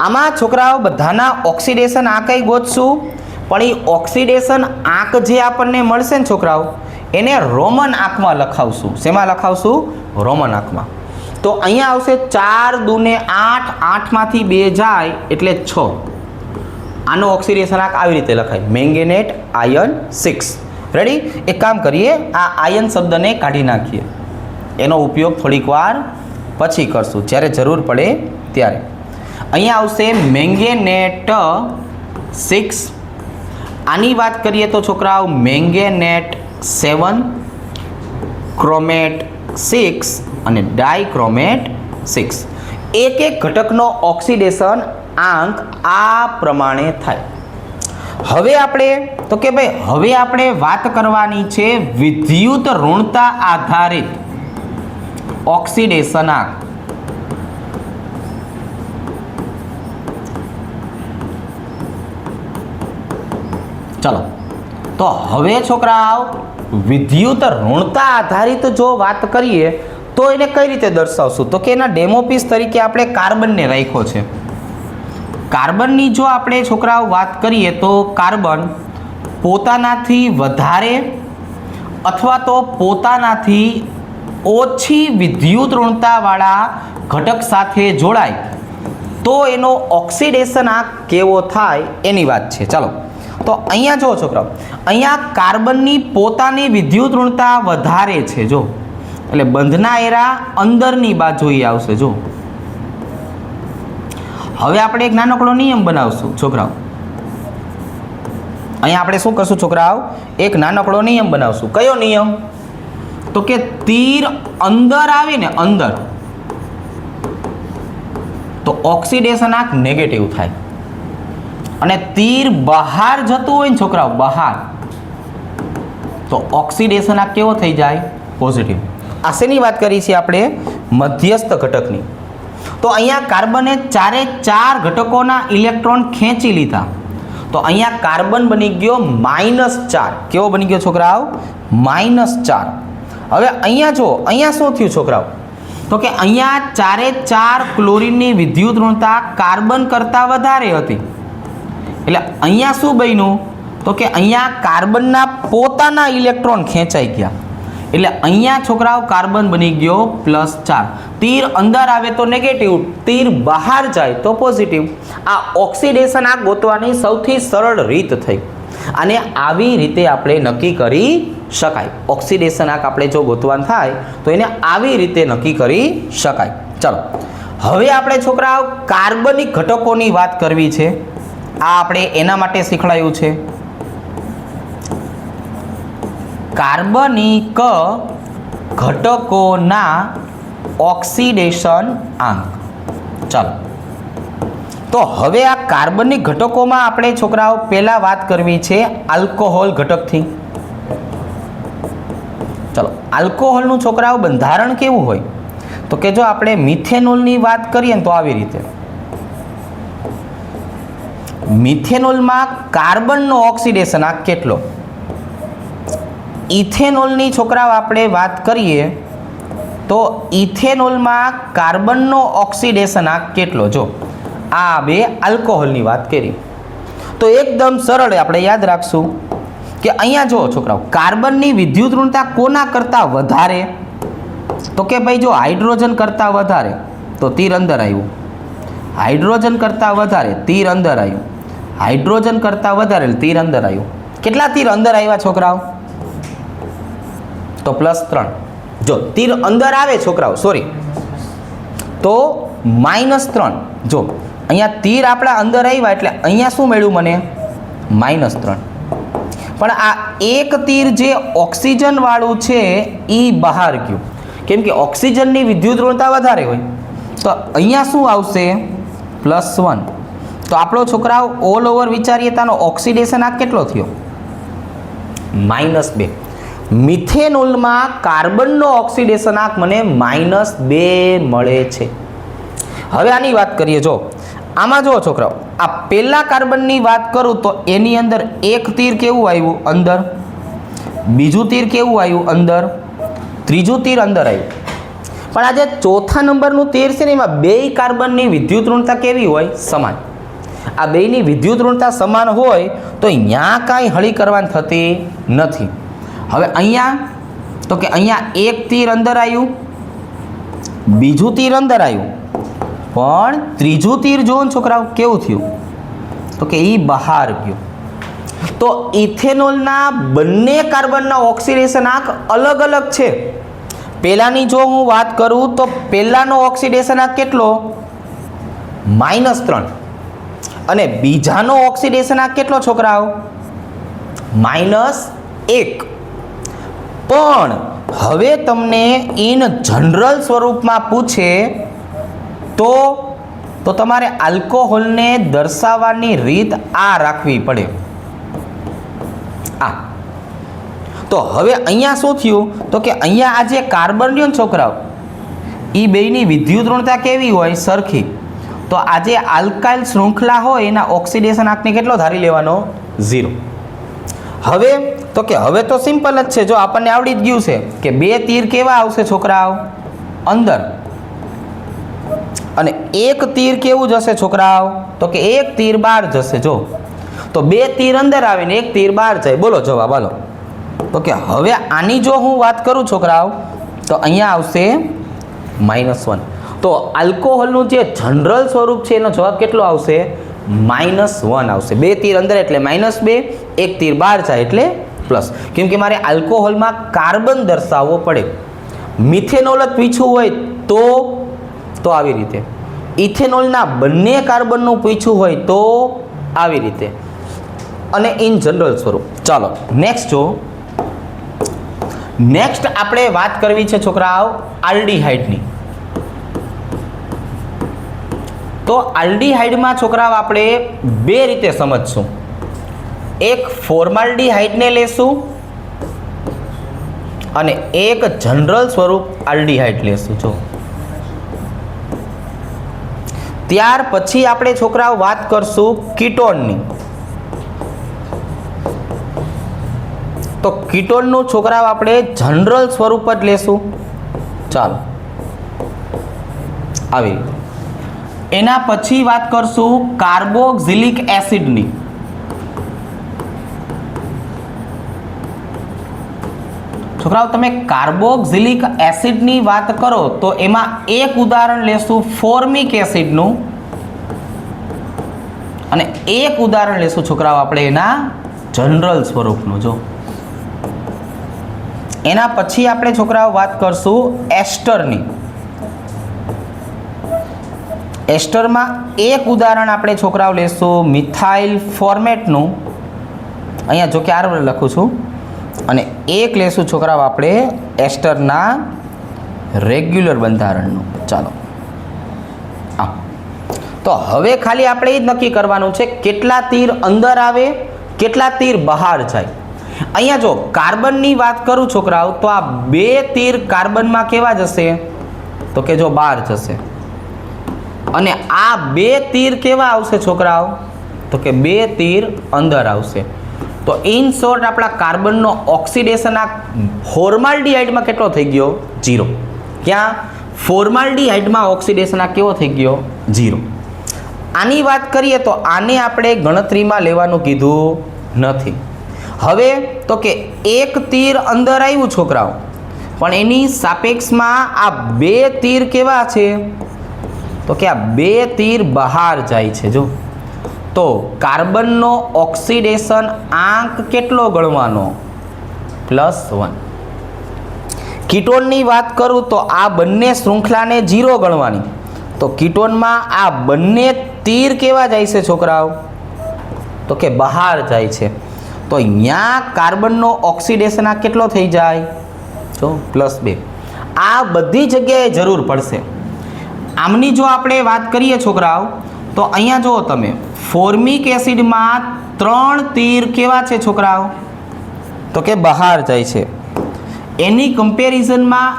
આમાં છોકરાઓ બધાના ઓક્સિડેશન આંક ગોતશું પણ એ ઓક્સિડેશન આંક જે આપણને મળશે ને છોકરાઓ એને રોમન આંકમાં લખાવશું. શેમાં લખાવશું? રોમન આંકમાં. તો અહીંયા આવશે 4 × 2 = 8, 8માંથી 2 જાય એટલે 6. આનો ઓક્સિડેશન આંક આવી રીતે લખાય મેંગેનેટ આયન 6. રેડી? એક કામ કરીએ, આ આયન શબ્દને કાઢી નાખીએ. એનો ઉપયોગ થોડીક વાર પછી કરશું જ્યારે જરૂર પડે ત્યારે. અહીંયા આવશે મેંગેનેટ 6. આની વાત કરીએ તો છોકરાઓ મેંગેનેટ 7. ક્રોમેટ 6 અને ડાયક્રોમેટ 6. એક એક ઘટકનો ઓક્સિડેશન આંક આ પ્રમાણે થાય. હવે આપણે તો કે ભાઈ હવે આપણે વાત કરવાની છે વિદ્યુત ઋણતા આધારિત ઓક્સિડેશન આંક. ચલો તો હવે છોકરાઓ વિદ્યુત ઋણતા આધારિત જો વાત કરીએ તો એને કઈ રીતે દર્શાવશું? તો કે એના ડેમો પીસ તરીકે આપણે કાર્બનને રાખ્યો છે. કાર્બનની જો આપણે છોકરાઓ વાત કરીએ તો કાર્બન પોતાનાથી વધારે અથવા તો પોતાનાથી ઓછી વિદ્યુત ઋણતાવાળા ઘટક સાથે જોડાય તો એનો ઓક્સિડેશન આંક કેવો થાય એની વાત છે. ચાલો તો અહીંયા જો છોકરાઓ, અહીંયા કાર્બનની પોતાની વિદ્યુત ઋણતા વધારે છે. જો એટલે બંધના એરા અંદરની બાજુએ આવશે. જો હવે આપણે એક નાનકડો નિયમ બનાવશું છોકરાઓ. અહીંયા આપણે શું કરશું છોકરાઓ? એક નાનકડો નિયમ બનાવશું. કયો નિયમ? તો કે તીર અંદર આવે ને અંદર તો ઓક્સિડેશન આંક નેગેટિવ થાય અને તીર બહાર જતું હોય ને છોકરાઓ બહાર તો ઓક્સિડેશન આંક કેવો થઈ જાય? પોઝિટિવ. આ શેની વાત કરી છે આપણે? મધ્યસ્થ ઘટકની. તો અહીંયા કાર્બને ચારે ચાર ઘટકોના ઇલેક્ટ્રોન ખેંચી લીધા તો અહીંયા કાર્બન બની ગયો -4. કેવો બની ગયો છોકરાઓ? -4. હવે અહીંયા જો અહીંયા શું થયું છોકરાઓ? તો કે અહીંયા ચારે ચાર ક્લોરીનની વિદ્યુત ઋણતા કાર્બન કરતાં વધારે હતી. એટલે અહીંયા શું બન્યું? તો કે અહીંયા કાર્બનના પોતાના ઇલેક્ટ્રોન ખેંચાઈ ગયા. એટલે અહીંયા છોકરાઓ કાર્બન બની ગયો +4. તીર અંદર આવે તો નેગેટિવ, તીર બહાર જાય તો પોઝિટિવ. આ ઓક્સિડેશન આંક ગોતવાની સૌથી સરળ રીત થઈ અને આવી રીતે આપણે નક્કી કરી શકાય. ઓક્સિડેશન આંક આપણે જો ગોતવાનું થાય તો એને આવી રીતે નક્કી કરી શકાય. ચલો હવે આપણે છોકરાઓ કાર્બનિક ઘટકોની વાત કરવી છે. આ આપણે એના માટે શીખવાડ્યું છે કાર્બનિક ઘટકોના ઓક્સિડેશન આંક. ચાલો તો હવે આ કાર્બનિક ઘટકોમાં આપણે છોકરાઓ પહેલા વાત કરવી છે આલ્કોહોલ ઘટકથી. ચલો આલ્કોહોલનું છોકરાઓ બંધારણ કેવું હોય? તો કે જો આપણે મિથેનોલની વાત કરીએ તો આવી રીતે મિથેનોલમાં કાર્બનનો ઓક્સિડેશન આંક કેટલો? ઇથેનોલની છોકરાઓ આપણે વાત કરીએ તો ઇથેનોલમાં કાર્બનનો ઓક્સિડેશન આંક કેટલો? જો આ બે આલ્કોહોલની વાત કરી તો એકદમ સરળ આપણે યાદ રાખશું કે અહીંયા જો છોકરાઓ કાર્બનની વિદ્યુત ઋણતા કોના કરતાં વધારે? તો કે ભાઈ જો હાઇડ્રોજન કરતાં વધારે તો તીર અંદર આવ્યું, હાઇડ્રોજન કરતાં વધારે તીર અંદર આવ્યું, હાઇડ્રોજન કરતાં વધારે તીર અંદર આવ્યું. કેટલા તીર અંદર આવ્યા છોકરાઓ? તો +3. જો તીર અંદર આવે છોકરાઓ સોરી તો -3. જો અહીંયા તીર આપણા અંદર આવ્યા એટલે અહીંયા શું મળ્યું મને? -3. પણ આ એક તીર જે ઓક્સિજન વાળું છે એ બહાર ગયું કેમ કે ઓક્સિજનની વિદ્યુત ઋણતા વધારે હોય તો અહીંયા શું આવશે? +1. તો આપણો છોકરાઓ ઓલ ઓવર વિચારીએ તાનો ઓક્સિડેશન આંક કેટલો થયો? -2. મિથેનોલમાં કાર્બનનો ઓક્સિડેશન આંક મને -2 મળે છે. હવે આની વાત કરીએ. જો આમાં જો છોકરાઓ આ પહેલા કાર્બનની વાત કરું તો એની અંદર એક તીર કેવું આવ્યું? અંદર. બીજું તીર કેવું આવ્યું? અંદર. ત્રીજું તીર અંદર આવ્યું. પણ આ જે ચોથા નંબરનું તીર છે ને એમાં બે કાર્બનની વિદ્યુત ઋણતા કેવી હોય? સમાન. આ બેની વિદ્યુત ઋણતા સમાન હોય તો અહીંયા કાંઈ હળી કરવાની થતી નથી. હવે અહીંયા તો કે અહીંયા એક તીર અંદર આવ્યું, બીજું તીર અંદર આવ્યું, પણ ત્રીજું તીર જો છોકરાઓ કેવું થયું? તો કે એ બહાર ગયું. તો ઇથેનોલના બંને કાર્બનના ઓક્સિડેશન આંક અલગ અલગ છે. પહેલાની જો હું વાત કરું તો પહેલાનો ઓક્સિડેશન આંક કેટલો? -3. અને બીજાનો ઓક્સિડેશન આંક કેટલો છોકરાઓ? -1. પણ હવે તમને ઇન જનરલ સ્વરૂપમાં પૂછે તો તમારે આલ્કોહોલને દર્શાવવાની રીત આ રાખવી પડે. આ તો હવે અહીંયા શું થયું તો કે અહીંયા આ જે કાર્બન રહ્યો ને છોકરાઓ, એ બેયની વિદ્યુત ઋણતા કેવી હોય? સરખી. તો આ જે આલ્કાઇલ શૃંખલા હોય એના ઓક્સિડેશન આંકને કેટલો ધારી લેવાનો? 0. હવે તો કે હવે તો સિમ્પલ જ છે. જો આપણને આવડી જ ગયું છે કે બે તીર કેવા આવશે છોકરાઓ? અંદર. અને એક તીર કેવું જશે છોકરાઓ? તો કે એક તીર બહાર જશે. જો તો બે તીર અંદર આવે ને એક તીર બહાર જાય. બોલો જવાબ હાલો. તો કે હવે આની જો હું વાત કરું છોકરાઓ તો અહીંયા આવશે -1. તો આલ્કોહોલનું જે જનરલ સ્વરૂપ છે એનો જવાબ કેટલો આવશે? -1 આવશે. બે તીર અંદર એટલે -2, એક તીર બહાર જાય એટલે પ્લસ. કેમ કે મારે આલ્કોહોલમાં કાર્બન દર્શાવવો પડે. મિથેનોલ જ પૂછવું હોય તો આવી રીતે, ઇથેનોલના બંને કાર્બનનું પૂછવું હોય તો આવી રીતે, અને ઇન જનરલ સ્વરૂપ. ચાલો નેક્સ્ટ જો. નેક્સ્ટ આપણે વાત કરવી છે છોકરાઓ આલ્ડીહાઇડની. તો આલ્ડીહાઇડમાં છોકરાઓ આપણે બે રીતે સમજશું. એક ફોર્માલ્ડીહાઇડને લેશું અને એક જનરલ સ્વરૂપ આલ્ડીહાઇડ લેશું. જો ત્યાર પછી આપણે છોકરાઓ વાત કરશું કીટોનની. તો કીટોનનું છોકરાઓ આપણે જનરલ સ્વરૂપ જ લેશું. ચાલો આવી. એના પછી વાત કરશું કાર્બોક્સિલિક એસિડની. છોકરાઓ તમે કાર્બોક્સિલિક એસિડની વાત કરો તો એમાં એક ઉદાહરણ લેશું ફોર્મિક એસિડનું અને એક ઉદાહરણ લેશું છોકરાઓ આપણે એના જનરલ સ્વરૂપનું. જો એના પછી આપણે છોકરાઓ વાત કરશું એસ્ટરની. એસ્ટરમાં એક ઉદાહરણ આપણે છોકરાઓ લેશું મિથાઇલ ફોર્મેટનું. અહીંયા જો કે આર લખું છું. અને એક લેશું છોકરાઓ આપણે એસ્ટરના રેગ્યુલર બંધારણનું. ચાલો તો હવે ખાલી આપણે એ જ નક્કી કરવાનું છે કેટલા તીર અંદર આવે, કેટલા તીર બહાર જાય. અહીંયા જો કાર્બનની વાત કરું છોકરાઓ તો આ બે તીર કાર્બનમાં કેવા જશે? તો કે જો બહાર જશે. અને આ બે તીર કેવા આવશે છોકરાઓ? તો કે બે તીર અંદર આવશે. તો ઇન શોર્ટ આપણા કાર્બનનો ઓક્સિડેશન આ ફોર્માલ્ડીહાઇડમાં કેટલો થઈ ગયો? 0. ક્યાં? ફોર્માલ્ડીહાઇડમાં ઓક્સિડેશન આ કેવો થઈ ગયો? 0. આની વાત કરીએ તો આને આપણે ગણતરીમાં લેવાનું કીધું નથી. હવે તો કે એક તીર અંદર આવ્યું છોકરાઓ, પણ એની સાપેક્ષમાં આ બે તીર કેવા છે? તો કે આ બે તીર બહાર જાય છે. જો તો કાર્બનનો ઓક્સિડેશન આંક કેટલો ગણવાનો? +1. કીટોનની વાત કરું તો આ બંને શૃંખલાને 0 ગણવાની. તો કીટોનમાં આ બંને તીર કેવા જાય છે છોકરાઓ? તો કે બહાર જાય છે. તો અહીંયા કાર્બનનો ઓક્સિડેશન આ કેટલો થઈ જાય? જો +2. આ બધી જગ્યાએ જરૂર પડશે. આમની જો આપણે વાત કરીએ છોકરાઓ તો અહીંયા જુઓ તમે, ફોર્મિક એસિડમાં 3 તીર કેવા છે છોકરાઓ? તો કે બહાર જાય છે. એની કમ્પેરિઝનમાં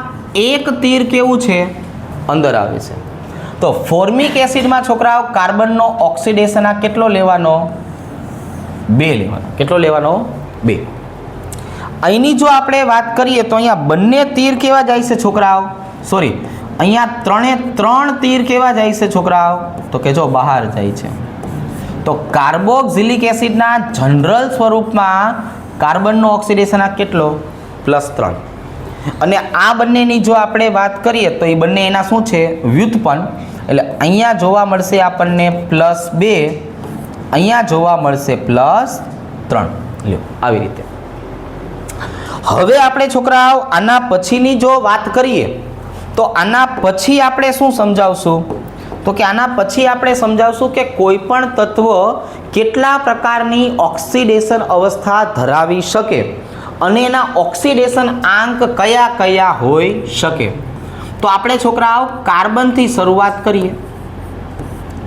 એક તીર કેવું છે? અંદર આવે છે. તો ફોર્મિક એસિડમાં છોકરાઓ કાર્બનનો ઓક્સિડેશન આ કેટલો લેવાનો? 2 લેવાનો. કેટલો લેવાનો? 2. અહીંની જો આપણે વાત કરીએ તો અહીંયા બંને તીર કેવા જાય છે છોકરાઓ? સોરી, અહીંયા 3 તીર કેવા જાય છે છોકરાઓ? તો કે જો બહાર જાય છે. તો કાર્બોક્સિલિક એસિડના જનરલ સ્વરૂપમાં કાર્બનનો ઓક્સિડેશન આ કેટલો? +3. અને આ બંનેની જો આપણે વાત કરીએ તો એ બંને એના શું છે? વ્યુત્પન્ન. એટલે અહીંયા જોવા મળશે આપણને +2, અહીંયા જોવા મળશે +3. લ્યો આવી રીતે. હવે આપણે છોકરાઓ આના પછીની જો વાત કરીએ તો આના પછી આપણે શું સમજાવશું? તો કે આના પછી આપણે સમજાવશું કે કોઈ પણ તત્વ કેટલા પ્રકારની ઓક્સિડેશન અવસ્થા ધરાવી શકે અને એના ઓક્સિડેશન આંક કયા કયા હોઈ શકે. તો આપણે છોકરાઓ કાર્બનથી શરૂઆત કરીએ.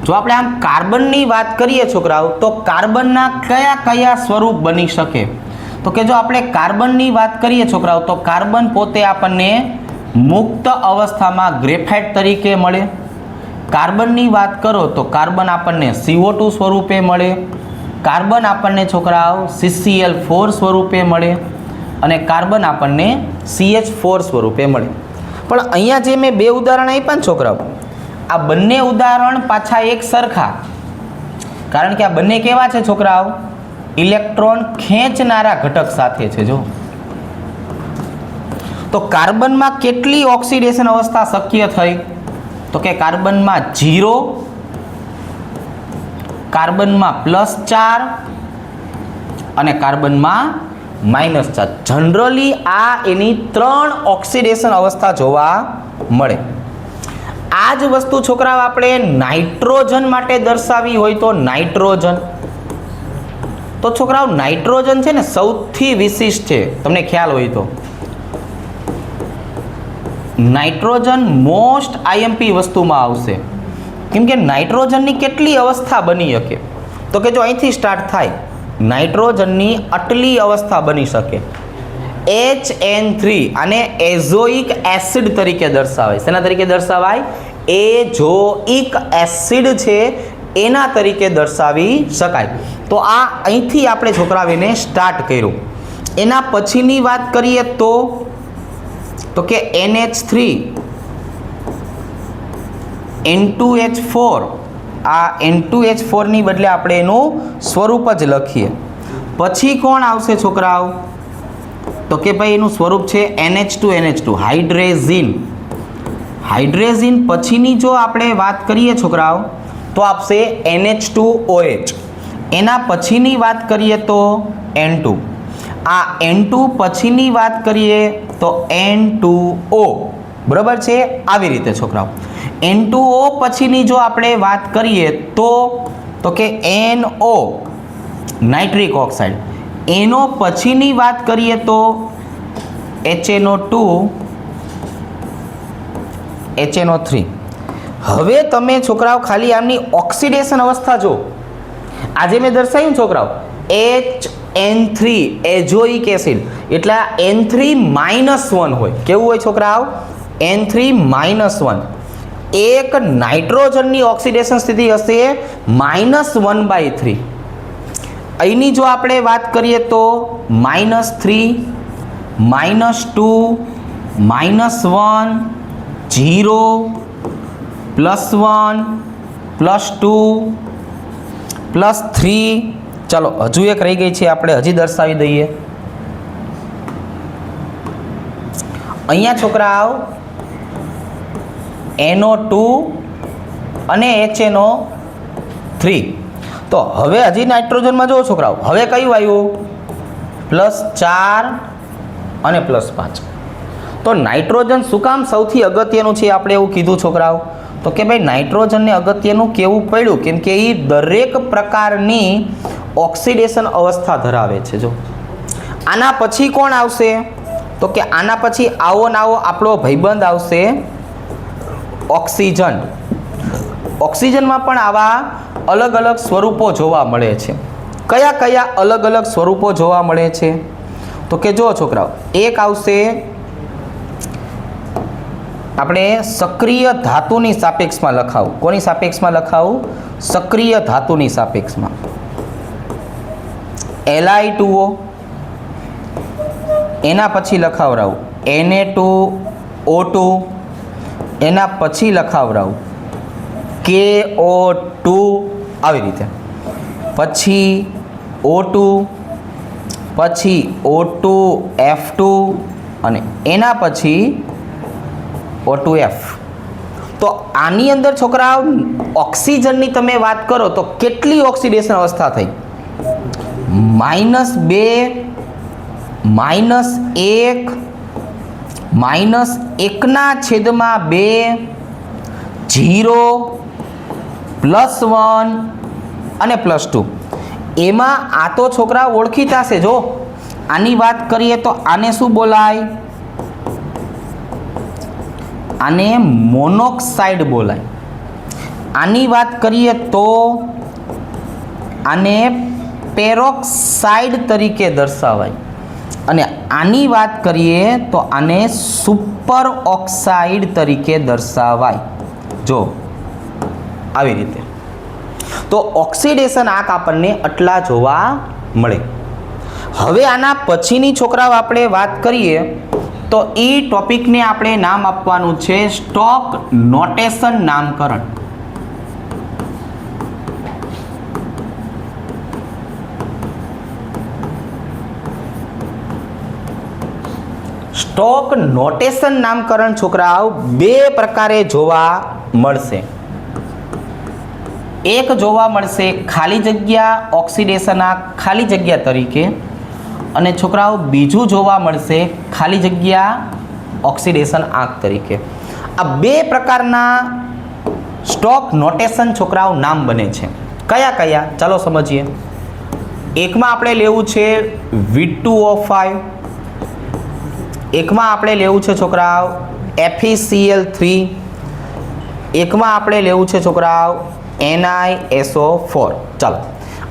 જો આપણે આમ કાર્બનની વાત કરીએ છોકરાઓ, તો કાર્બનના કયા કયા સ્વરૂપ બની શકે? તો કે જો આપણે કાર્બનની વાત કરીએ છોકરાઓ, તો કાર્બન પોતે આપણને મુક્ત અવસ્થામાં ગ્રેફાઇટ તરીકે મળે. કાર્બનની વાત કરો તો કાર્બન આપણને CO2 સ્વરૂપે મળે. કાર્બન આપણને છોકરાઓ CCl4 સ્વરૂપે મળે અને કાર્બન આપણને CH4 સ્વરૂપે મળે. પણ અહીંયા જે મેં બે ઉદાહરણ આપ્યા ને છોકરાઓ, આ બંને ઉદાહરણ પાછા એક સરખા, કારણ કે આ બંને કેવા છે છોકરાઓ? ઇલેક્ટ્રોન ખેંચનારા ઘટક સાથે છે. જો તો કાર્બનમાં કેટલી ઓક્સિડેશન અવસ્થા શક્ય થઈ? તો કે કાર્બનમાં 0, કાર્બનમાં +4 અને કાર્બનમાં -4. જનરલી આ એની 3 ઓક્સિડેશન અવસ્થા જોવા મળે. આ જ વસ્તુ છોકરાઓ આપણે નાઇટ્રોજન માટે દર્શાવી હોય તો નાઇટ્રોજન, તો છોકરાઓ નાઇટ્રોજન છે ને સૌથી વિશિષ્ટ છે. તમને ખ્યાલ હોય તો નાઇટ્રોજન મોસ્ટ IMP વસ્તુમાં આવશે. કેમ કે નાઇટ્રોજનની કેટલી અવસ્થા બની શકે? તો કે જો અહીંથી સ્ટાર્ટ થાય, નાઇટ્રોજનની આટલી અવસ્થા બની શકે. HN3 આને એઝોઇક એસિડ તરીકે દર્શાવાય. શેના તરીકે દર્શાવાય? એઝોઇક એસિડ છે એના તરીકે દર્શાવી શકાય. તો આ અહીંથી આપણે છોકરાઓને સ્ટાર્ટ કર્યું. એના પછીની વાત કરીએ તો કે NH3 N2H4, આ N2H4 ની બદલે આપણે એનું સ્વરૂપ જ લખીએ. પછી કોણ આવશે છોકરાઓ? તો કે ભાઈ એનું સ્વરૂપ છે NH2 હાઇડ્રેઝિન. હાઇડ્રેઝિન પછીની જો આપણે વાત કરીએ છોકરાઓ તો આપશે NH2OH. એના પછીની વાત કરીએ તો N2. આ N2 પછીની વાત કરીએ તો N2O. બરાબર છે? આવી રીતે છોકરાઓ N2O પછીની જો આપણે વાત કરીએ તો કે NO નાઇટ્રિક ઓક્સાઇડ. NO પછીની વાત કરીએ તો HNO2 HNO3. હવે તમે છોકરાઓ ખાલી આમની ઓક્સિડેશન અવસ્થા જો. આજે મેં દર્શાવ્યું છોકરાઓ HN3 એઝોઇક એસિડ એટલે N3-1 હોય. કેવું હોય છોકરાઓ? N3-1. એક નાઇટ્રોજનની ઓક્સિડેશન સ્થિતિ હશે -1/3. અહીંની જો આપણે વાત કરીએ તો -3, -2, -1, 0, +1, +2, +3. ચાલો હજુ એક રહી ગઈ છે, આપણે હજી દર્શાવી દઈએ. અહીંયા છોકરાઓ NO2 અને HNO3. તો હવે હજી નાઇટ્રોજનમાં જુઓ છોકરાઓ, હવે કયું આવ્યું? +4 અને +5. તો નાઇટ્રોજન શું કામ સૌથી અગત્યનું છે આપણે એવું કીધું છોકરાઓ? તો કે ભાઈ નાઇટ્રોજનને અગત્યનું કેવું પડ્યું? કેમ કે એ દરેક પ્રકારની ઓક્સિડેશન અવસ્થા ધરાવે છે. જો આના પછી કોણ આવશે? તો કે આના પછી આવો આપણો ભાઈબંધ આવશે ઓક્સિજન. ઓક્સિજનમાં પણ આવા અલગ અલગ સ્વરૂપો જોવા મળે છે. કયા કયા અલગ અલગ સ્વરૂપો જોવા મળે છે? તો કે જો છોકરાઓ, એક આવશે આપણે સક્રિય ધાતુની સાપેક્ષમાં લખાવું. કોની સાપેક્ષમાં લખાવું? સક્રિય ધાતુની સાપેક્ષમાં. Li2O. એના પછી લખાવરાવું Na2O2. એના પછી લખાવરાવું KO2. આવી રીતે પછી O2, પછી O2F2 અને એના પછી O2F. તો આની અંદર છોકરાઓ ઓક્સિજનની તમે વાત કરો તો કેટલી ઓક્સિડેશન અવસ્થા થઈ? -2, -1, -1/2, 0, +1 અને +2. એમાં આ તો છોકરા ઓળખીતા છે. જો આની વાત કરીએ તો આને શું બોલાય? આને મોનોક્સાઇડ બોલાય. આની વાત કરીએ તો આને પેરોક્સાઇડ તરીકે દર્શાવાય. અને આની વાત કરીએ તો આને સુપર ઓક્સાઇડ તરીકે દર્શાવાય. જો આવી રીતે. તો ઓક્સિડેશન આંક આપણને આટલા જોવા મળે. હવે આના પછીની છોકરાઓ આપણે વાત કરીએ તો એ ટોપિકને આપણે નામ આપવાનું છે સ્ટોક નોટેશન નામકરણ. સ્ટોક નોટેશન નામકરણ છોકરાઓ બે પ્રકારે જોવા મળશે. એક જોવા મળશે ખાલી જગ્યા ઓક્સિડેશન આંક ખાલી જગ્યા તરીકે, અને છોકરાઓ બીજું જોવા મળશે ખાલી જગ્યા ઓક્સિડેશન આંક તરીકે. આ બે પ્રકારના સ્ટોક નોટેશન છોકરાઓ નામ બને છે. કયા કયા? ચાલો સમજીએ. એકમાં આપણે લેવું છે V2O5, એકમાં આપણે લેવું છે છોકરાઓ FeCl3, એકમાં આપણે લેવું છે છોકરાઓ NiSO4. ચાલો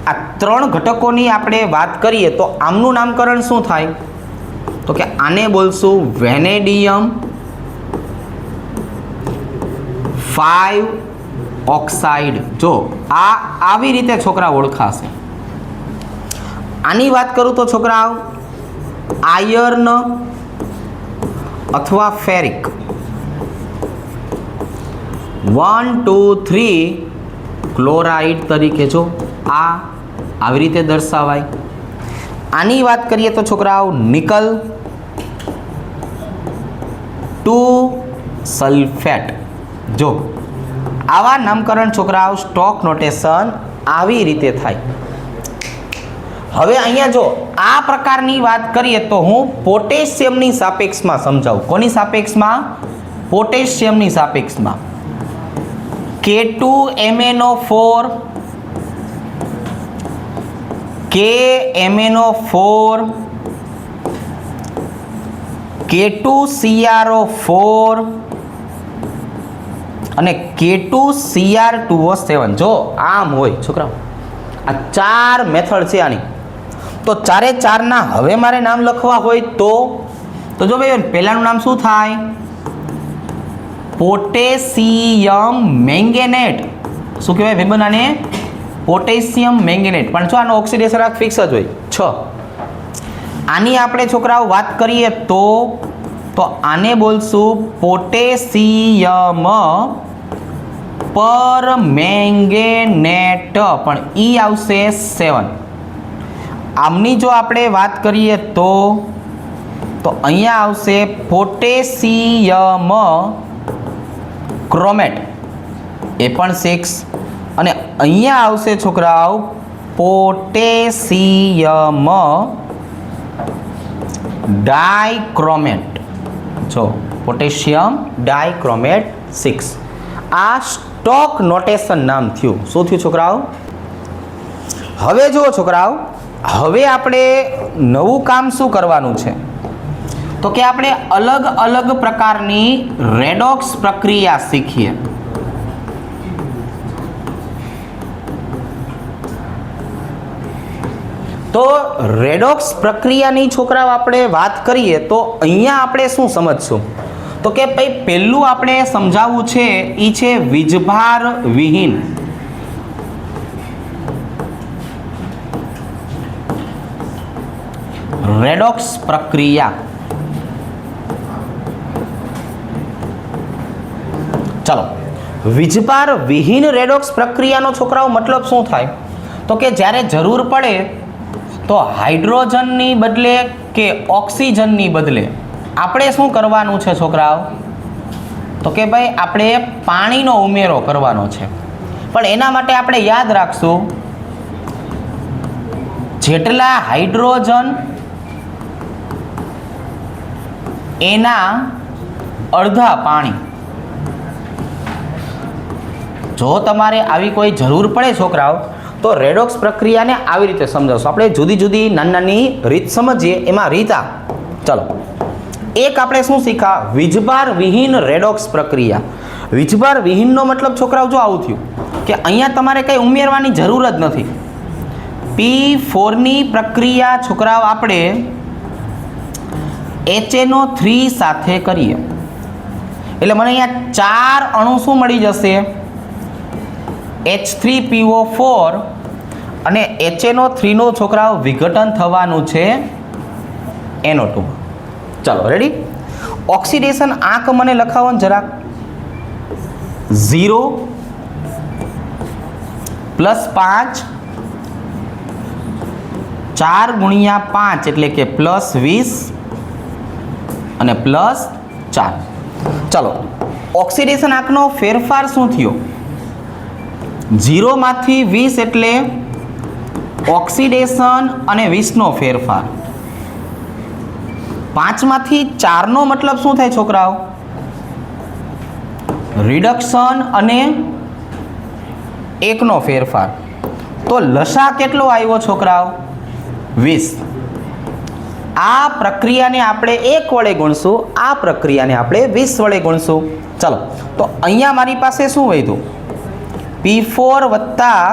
આ ત્રણ ઘટકોની આપણે વાત કરીએ તો આમનું નામકરણ શું થાય? તો કે આને બોલશું વેનેડિયમ 5 ઓક્સાઇડ. જો આ આવી રીતે છોકરા ઓળખાશે. આની વાત કરું તો છોકરાઓ આયર્ન અથવા ફેરિક 1 2 3 ક્લોરાઇડ તરીકે જો આ આવી રીતે દર્શાવાય. આની વાત કરીએ તો છોકરાઓ નિકલ 2 સલ્ફેટ. જો આવા નામકરણ છોકરાઓ સ્ટોક નોટેશન આવી રીતે થાય. હવે અહીંયા જો આ પ્રકારની વાત કરીએ તો હું પોટેશિયમની સાપેક્ષમાં સમજાવું. કોની સાપેક્ષમાં? પોટેશિયમની સાપેક્ષમાં. K2MnO4 KMnO4 K2CrO4 અને K2Cr2O7. જો આમ હોય છોકરાઓ, આ ચાર મેથડ છે આની. તો ચારે ચારના હવે મારે નામ લખવા હોય તો જો ભાઈ પહેલાનું નામ શું થાય? પોટેશિયમ મેંગેનેટ. શું કહેવાય ભાઈ આને? પોટેશિયમ મેંગેનેટ. પણ જો આનો ઓક્સિડેશન આંક ફિક્સ જ હોય 6. આની આપણે છોકરાઓ વાત કરીએ તો આને બોલશું પોટેશિયમ પરમેંગેનેટ, પણ ઈ આવશે 7. આમની જો આપણે વાત કરીએ તો અહીંયા આવશે પોટેશિયમ ક્રોમેટ, એ પણ 6. અને અહીંયા આવશે છોકરાઓ પોટેશિયમ ડાયક્રોમેટ. જો પોટેશિયમ ડાયક્રોમેટ 6. આ સ્ટોક નોટેશન નામ થયું. શું થયું છોકરાઓ? હવે જુઓ છોકરાઓ, હવે આપણે નવું કામ શું કરવાનું છે? તો કે આપણે અલગ અલગ પ્રકારની રેડોક્સ પ્રક્રિયા શીખીએ. તો રેડોક્સ પ્રક્રિયાની છોકરાઓ આપણે વાત કરીએ તો અહીંયા આપણે શું સમજશું? તો કે ભાઈ પહેલું આપણે સમજાવવું છે એ છે વીજભાર વિહીન. રેડોક્સ પ્રક્રિયા. ચલો, વીજભાર વિહીન રેડોક્સ પ્રક્રિયાનો છોકરાઓ મતલબ શું થાય? તો કે જ્યારે જરૂર પડે તો હાઇડ્રોજનની બદલે કે ઓક્સિજનની બદલે આપણે શું કરવાનું છે છોકરાઓ? તો કે ભાઈ આપણે પાણીનો ઉમેરો કરવાનો છે. પણ એના માટે આપણે યાદ રાખશું જેટલા હાઇડ્રોજન એના અડધા પાણી. જો તમારે આવી કોઈ જરૂર પડે છોકરાઓ તો રેડોક્સ પ્રક્રિયાને આવી રીતે સમજાવશું. આપણે જુદી જુદી નાની નાની રીત સમજીએ. એમાં રીત આ, ચલો એક આપણે શું શીખા, વીજભાર વિહીન રેડોક્સ પ્રક્રિયા. વીજભાર વિહીનનો મતલબ છોકરાઓ જો આવું થયું કે અહીંયા તમારે કંઈ ઉમેરવાની જરૂર જ નથી. P4ની પ્રક્રિયા છોકરાઓ આપણે HNO3 સાથે કરીએ એટલે મને અહીંયા 4 અણુ શું મળી જશે, H3PO4 અને HNO3 નું છોકરાઓ વિઘટન થવાનું છે NO2. ચાલો રેડી. ઓક્સિડેશન આંક મને લખાવો ને જરાક. 0 +5 4 × 5 એટલે કે +20 અને +4. ચાલો ઓક્સિડેશન આંકનો ફેરફાર શું થયો, 0 માંથી 20 એટલે ઓક્સિડેશન અને 20 નો ફેરફાર. 5 માંથી 4 નો મતલબ શું થાય છોકરાઓ, રિડક્શન અને 1 નો ફેરફાર. તો લસા કેટલો આવ્યો છોકરાઓ, 20. આ પ્રક્રિયાને આપણે 1 વડે ગુણશું, આ પ્રક્રિયાને આપણે 20 વડે ગુણશું. ચાલો તો અહીંયા મારી પાસે શું વધ્યું, P4 વત્તા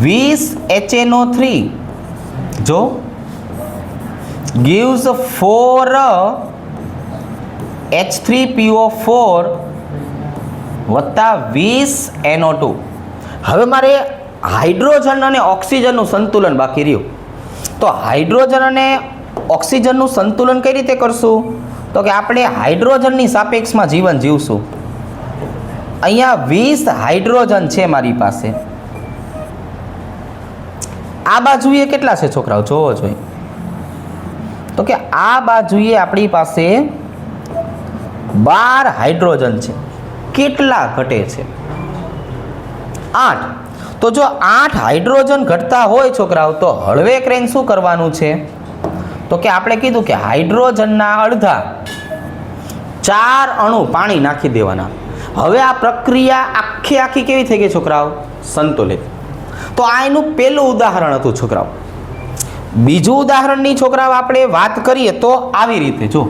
20 HNO3 જો gives 4 H3PO4 વત્તા 20 NO2. હવે મારે હાઇડ્રોજન અને ઓક્સિજનનું સંતુલન બાકી રહ્યું. તો હાઇડ્રોજન અને ઓક્સિજનનું સંતુલન કઈ રીતે કરશું, તો કે આપણે હાઇડ્રોજનની સાપેક્ષમાં જીવન જીવશું. અહીંયા 20 હાઇડ્રોજન છે મારી પાસે. આ બાજુએ કેટલા છે છોકરાઓ, જોવો જોઈએ. તો કે આ બાજુએ આપણી પાસે 12 હાઇડ્રોજન છે. કેટલા ઘટે છે, 8. તો જો 8 હાઇડ્રોજન ઘટતા હોય છોકરાઓ તો હળવે ક્રેન શું કરવાનું છે, તો કે આપણે કીધું કે હાઇડ્રોજનના અડધા 4 અણુ પાણી નાખી દેવાના. હવે આ પ્રક્રિયા આખી કેવી થઈ ગઈ છોકરાઓ, સંતુલિત. તો આ એનું પહેલું ઉદાહરણ હતું છોકરાઓ. બીજું ઉદાહરણની છોકરાઓ આપણે વાત કરીએ તો આવી રીતે જો,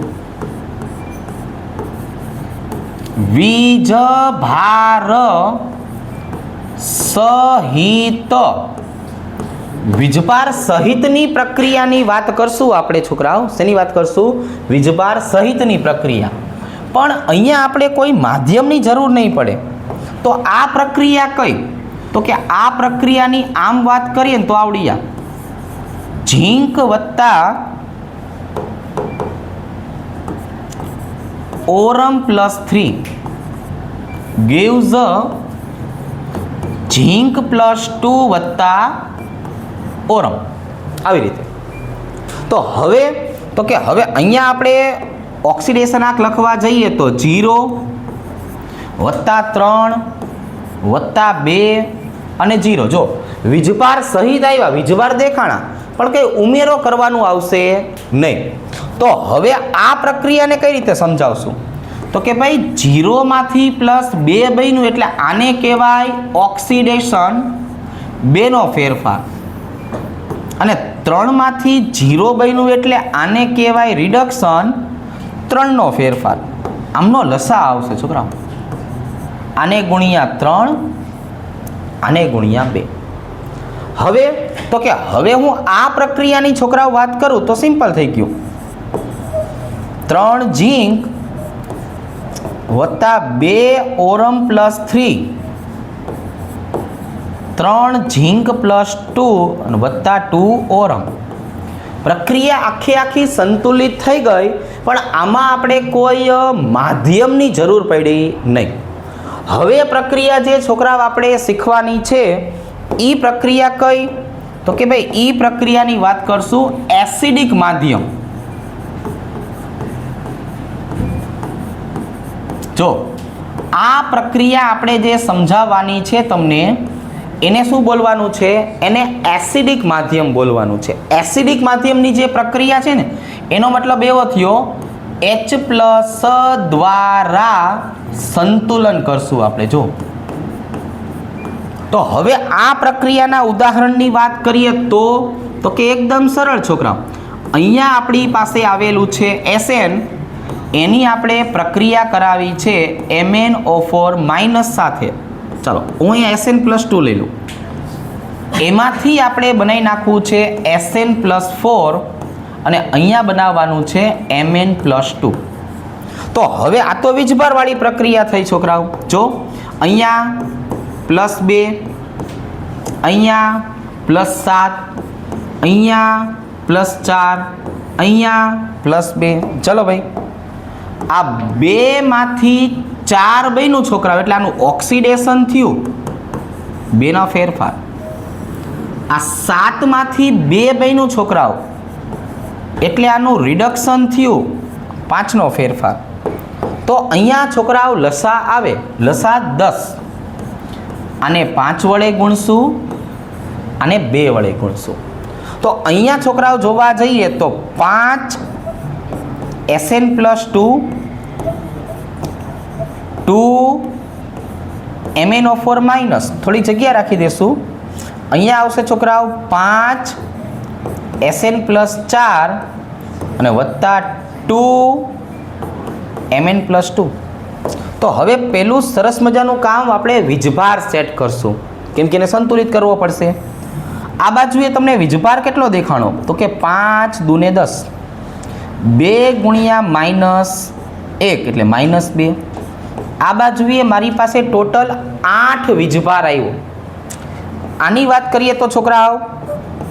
વીજભાર સહિત, વીજભાર સહિતની પ્રક્રિયાની વાત કરશું આપણે છોકરાઓ. શેની વાત કરશું, વીજભાર સહિતની પ્રક્રિયા. પણ અહીંયા આપણે કોઈ માધ્યમની જરૂર નહીં પડે. તો આ પ્રક્રિયા કઈ, તો કે આ પ્રક્રિયાની આમ વાત કરીએ ને તો આવડી જાય, ઝીંક વત્તા ઓરમ +3 gives ઝીંક +2 વત્તા ઓરમ. આવી રીતે. તો હવે અહીંયા આપણે ઓક્સિડેશન આંક લખવા જઈએ તો 0 +3 +2 અને 0. જો વીજભાર સહિત આવ્યા, વીજભાર દેખાણા, પણ કંઈ ઉમેરો કરવાનું આવશે નહીં. તો હવે આ પ્રક્રિયાને કઈ રીતે સમજાવશું, તો કે ભાઈ 0 માંથી +2 બન્યું એટલે આને કહેવાય ઓક્સિડેશન, 2 નો ફેરફાર. અને 3 માંથી 0 બન્યું એટલે આને કહેવાય રિડક્શન, 3 નો ફેરફાર. આમનો લસા આવશે છોકરાઓ, આને ગુણ્યા 3, આને ગુણ્યા 2. હવે તો કે હવે હું આ પ્રક્રિયાની છોકરાઓ વાત કરું તો સિમ્પલ થઈ ગયું, 3 ઝીંક વત્તા 2 ઓરમ +3, 3 ઝીંક +2 અને વત્તા 2 ઓરમ. પ્રક્રિયા આખી સંતુલિત થઈ ગઈ, પણ આમાં આપણે કોઈ માધ્યમની જરૂર પડી નહીં. હવે પ્રક્રિયા જે છોકરાઓ આપણે શીખવાની છે એ પ્રક્રિયા કઈ, તો કે ભાઈ એ પ્રક્રિયાની વાત કરશું એસિડિક માધ્યમ. જો આ પ્રક્રિયા આપણે જે સમજાવવાની છે તમને, એને શું બોલવાનું છે, એને એસિડિક માધ્યમ બોલવાનું છે. એસિડિક માધ્યમની જે પ્રક્રિયા છે ને એનો મતલબ એવો થયો H+ દ્વારા સંતુલન કરશું આપણે. જો તો હવે આ પ્રક્રિયાના ઉદાહરણની વાત કરીએ તો કે એકદમ સરળ છોકરા, અહીંયા આપણી પાસે આવેલું છે SN, એની આપણે પ્રક્રિયા કરાવી છે MnO4 માઇનસ સાથે. ચાલો હું અહીંયા SN+2 લઈ લઉં. એમાંથી આપણે બનાવી નાખવું છે SN+4 અને અહીંયા બનાવવાનું છે Mn+2. તો હવે આ તો વીજભારવાળી પ્રક્રિયા થઈ છોકરાઓ. જો અહીંયા +2, અહીંયા +7, અહીંયા +4, અહીંયા +2. ચલો ભાઈ, આ 2 માંથી 4 બન્યું છોકરાઓ, એટલે આનું ઓક્સિડેશન થયું, 2 નો ફેરફાર. આ 7 માંથી 2 બન્યું છોકરાઓ, એટલે આનું રિડક્શન થયું, 5 નો ફેરફાર. તો અહીંયા છોકરાઓ લસા આવે, લસા 10. આને 5 વડે ગુણશું, આને 2 વડે ગુણશું. તો અહીંયા છોકરાઓ જોવા જઈએ તો 5 SN+2 2 MnO4 માઇનસ, થોડી જગ્યા રાખી દેશું. અહીંયા આવશે છોકરાઓ 5 SN+4 અને વત્તા 2 Mn+2. તો હવે પેલું સરસ મજાનું કામ આપણે વીજભાર સેટ કરશું, કેમ કે એને સંતુલિત કરવો પડશે. આ બાજુએ તમને વીજભાર કેટલો દેખાણો? તો કે 5 દુને 10, 2 ગુણ્યા -1 એટલે -2. આ બાજુએ મારી પાસે ટોટલ 8 વીજભાર આવ્યો. આની વાત કરીએ તો છોકરાઓ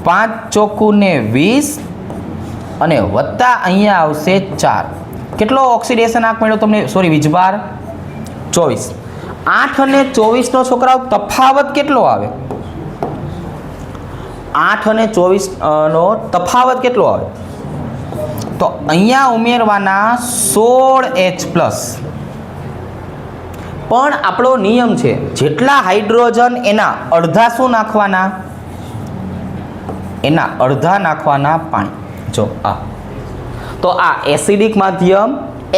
5 ચોખ્ખું ને 20 અને વત્તા અહીંયા આવશે 4. કેટલો ઓક્સિડેશન આંક મળ્યો તમને? સોરી, વીજભાર 24. 8 અને 24 નો છોકરાઓ તફાવત કેટલો આવે? 8 અને 24 નો તફાવત કેટલો આવે? તો અહીંયા ઉમેરવાના 16H+. પણ આપણો નિયમ છે જેટલા હાઇડ્રોજન એના અડધા શું નાખવાના? એના અડધા નાખવાના પાણી. જો આ તો આ એસિડિક માધ્યમ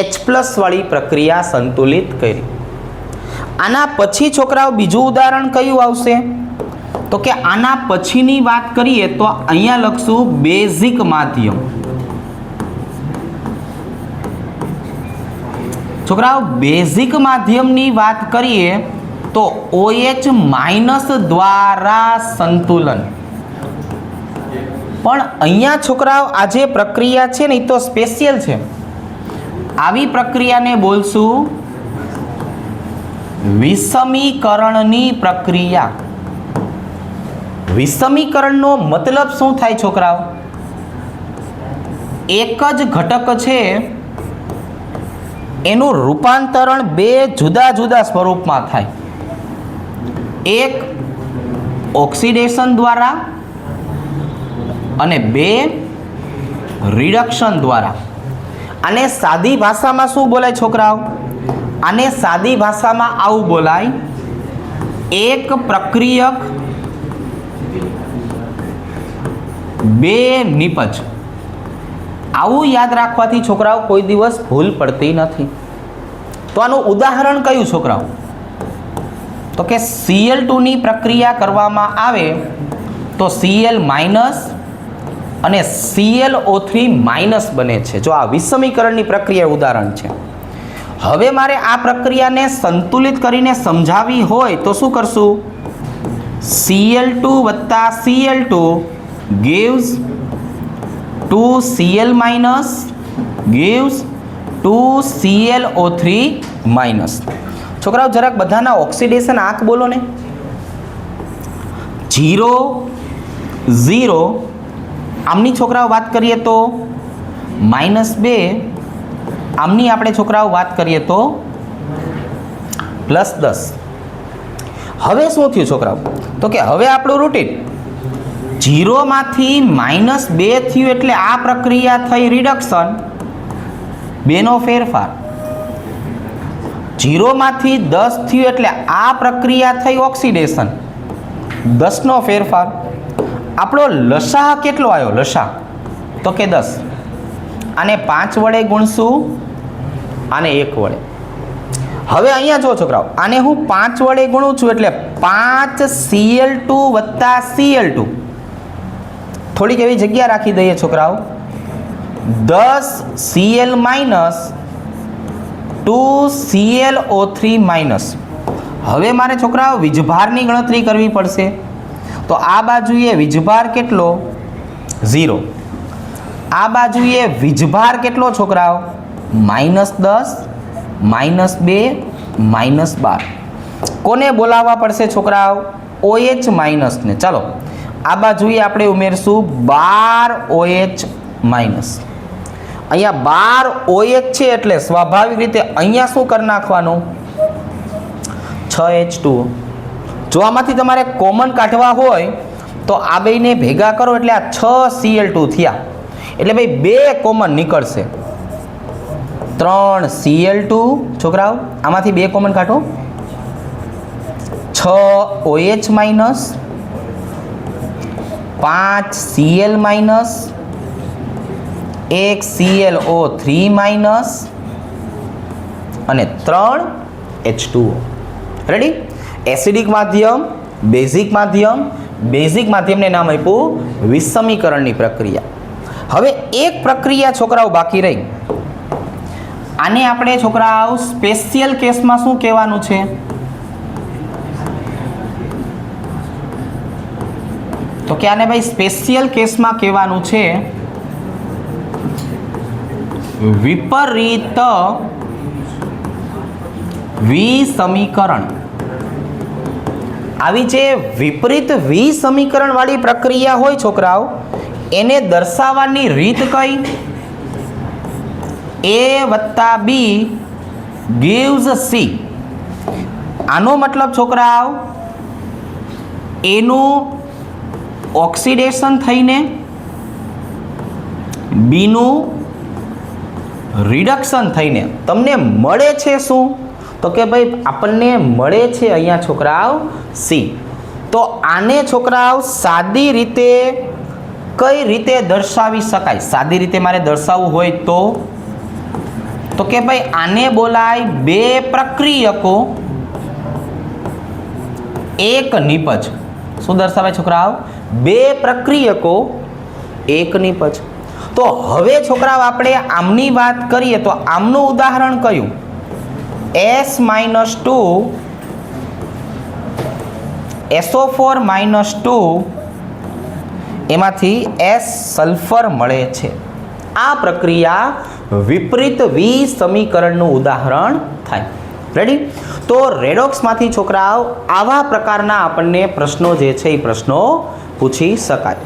H+ વાળી પ્રક્રિયા સંતુલિત કરી. આના પછી છોકરાઓ બીજું ઉદાહરણ કયું આવશે? તો કે આના પછીની વાત કરીએ તો અહીંયા લખશું બેઝિક માધ્યમ. છોકરાઓ બેઝિક માધ્યમની વાત કરીએ તો OH- દ્વારા સંતુલન. પણ અહીંયા છોકરાઓ આ જે પ્રક્રિયા છે ને એ તો સ્પેશિયલ છે. આવી પ્રક્રિયાને બોલશું વિષમીકરણની પ્રક્રિયા. વિષમીકરણનો મતલબ શું થાય છોકરાઓ? એક જ ઘટક છે એનું રૂપાંતરણ 2 જુદા જુદા સ્વરૂપમાં થાય. એક ઓક્સિડેશન દ્વારા અને 2 રિડક્શન દ્વારા. આને સાદી ભાષામાં શું બોલાય છોકરાઓ? આને સાદી ભાષામાં આવું બોલાય, એક પ્રક્રિયક 2 નિપજ. આવું યાદ રાખવાથી છોકરાઓ કોઈ દિવસ ભૂલ પડતી નથી. તો આનું ઉદાહરણ કયું છોકરાઓ? તો કે Cl2 ની પ્રક્રિયા કરવામાં આવે તો Cl- અને ClO3 માઇનસ બને છે. જો આ વિષમીકરણની પ્રક્રિયા ઉદાહરણ છે. હવે મારે આ પ્રક્રિયાને સંતુલિત કરીને સમજાવી હોય તો શું કરશું? Cl2 વત્તા Cl2 gives 2Cl- gives 2ClO3 minus. છોકરાઓ જરાક બધાના ઓક્સિડેશન આંક બોલો ને. 0 0 આમની છોકરાઓ વાત કરીએ તો -2, આમની આપણે છોકરાઓ વાત કરીએ તો +10. હવે શું થયું છોકરાઓ? તો કે હવે આપણું રૂટીન 0 માંથી -2 થયું એટલે આ પ્રક્રિયા થઈ રિડક્શન, 2 નો ફેરફાર. 0 માંથી 10 થયું એટલે આ પ્રક્રિયા થઈ ઓક્સિડેશન, 10 નો ફેરફાર. આપણો લસાઅ કેટલો આવ્યો? લસાઅ તો કે 10. આને 5 વડે ગુણશું, આને 1 વડે. હવે અહીંયા જો છોકરાઓ, આને હું 5 વડે ગુણું છું એટલે 5 Cl2 વત્તા Cl2. થોડીક એવી જગ્યા રાખી દઈએ છોકરાઓ. 10 Cl માઇનસ 2 ClO3 માઇનસ. હવે મારે છોકરાઓ વીજભારની ગણતરી કરવી પડશે. તો આ બાજુએ વીજભાર કેટલો? 0. આ બાજુએ વીજભાર કેટલો છોકરાઓ? -10, -2, -12. કોને બોલાવવા પડશે છોકરાઓ? OH માઇનસને. ચાલો આ બાજુએ આપણે ઉમેરશું 12 OH માઇનસ. અહીંયા 12 OH છે એટલે સ્વાભાવિક રીતે અહીંયા શું કરી નાખવાનું? 6H2O. જો આમાંથી તમારે કોમન કાઢવા હોય તો આ બેને ભેગા કરો એટલે આ 6 Cl2 થયા. એટલે ભાઈ 2 કોમન નીકળશે. 3 Cl2 છોકરાઓ, આમાંથી 2 કોમન કાઢો. 6 OH minus, 5 Cl minus, 1 ClO3 minus અને 3 H2O. રેડી? એસિડિક માધ્યમ, બેઝિક માધ્યમ, બેઝિક માધ્યમને નામ આપ્યું વિષમીકરણની પ્રક્રિયા. હવે એક પ્રક્રિયા છોકરાઓ બાકી રહી. આને આપણે છોકરાઓ સ્પેશિયલ કેસમાં શું કહેવાનું છે? તો કે આને ભાઈ સ્પેશિયલ કેસમાં કહેવાનું છે વિપરીત વિસમીકરણ. આવી જે વિપરીત વિસમીકરણ વાળી પ્રક્રિયા હોય છોકરાઓ, એને દર્શાવવાની રીત કઈ? A વત્તા B gives C. આનો મતલબ છોકરાઓ એનું ઓક્સિડેશન થઈને બીનું રિડક્શન થઈને તમને મળે છે શું? તો કે ભાઈ આપણને મળે છે અહીંયા છોકરાઓ C. તો આને છોકરાઓ સાદી રીતે કઈ રીતે દર્શાવી શકાય? સાદી રીતે મારે દર્શાવવું હોય તો કે ભાઈ આને બોલાય 2 પ્રક્રિયકો એક નિપજ. શું દર્શાવાય છોકરાઓ? 2 પ્રક્રિયકો એક નિપજ. તો હવે છોકરાઓ આપણે આમની વાત કરીએ તો આમનું ઉદાહરણ કયું? S-2 SO4 -2 એમાંથી S સલ્ફર મળે છે. આ પ્રક્રિયા વિપરીત વિસમીકરણનું ઉદાહરણ થાય. રેડી? તો રેડોક્સમાંથી છોકરાઓ આવા પ્રકારના આપણને પ્રશ્નો જે છે એ પ્રશ્નો પૂછી શકાય.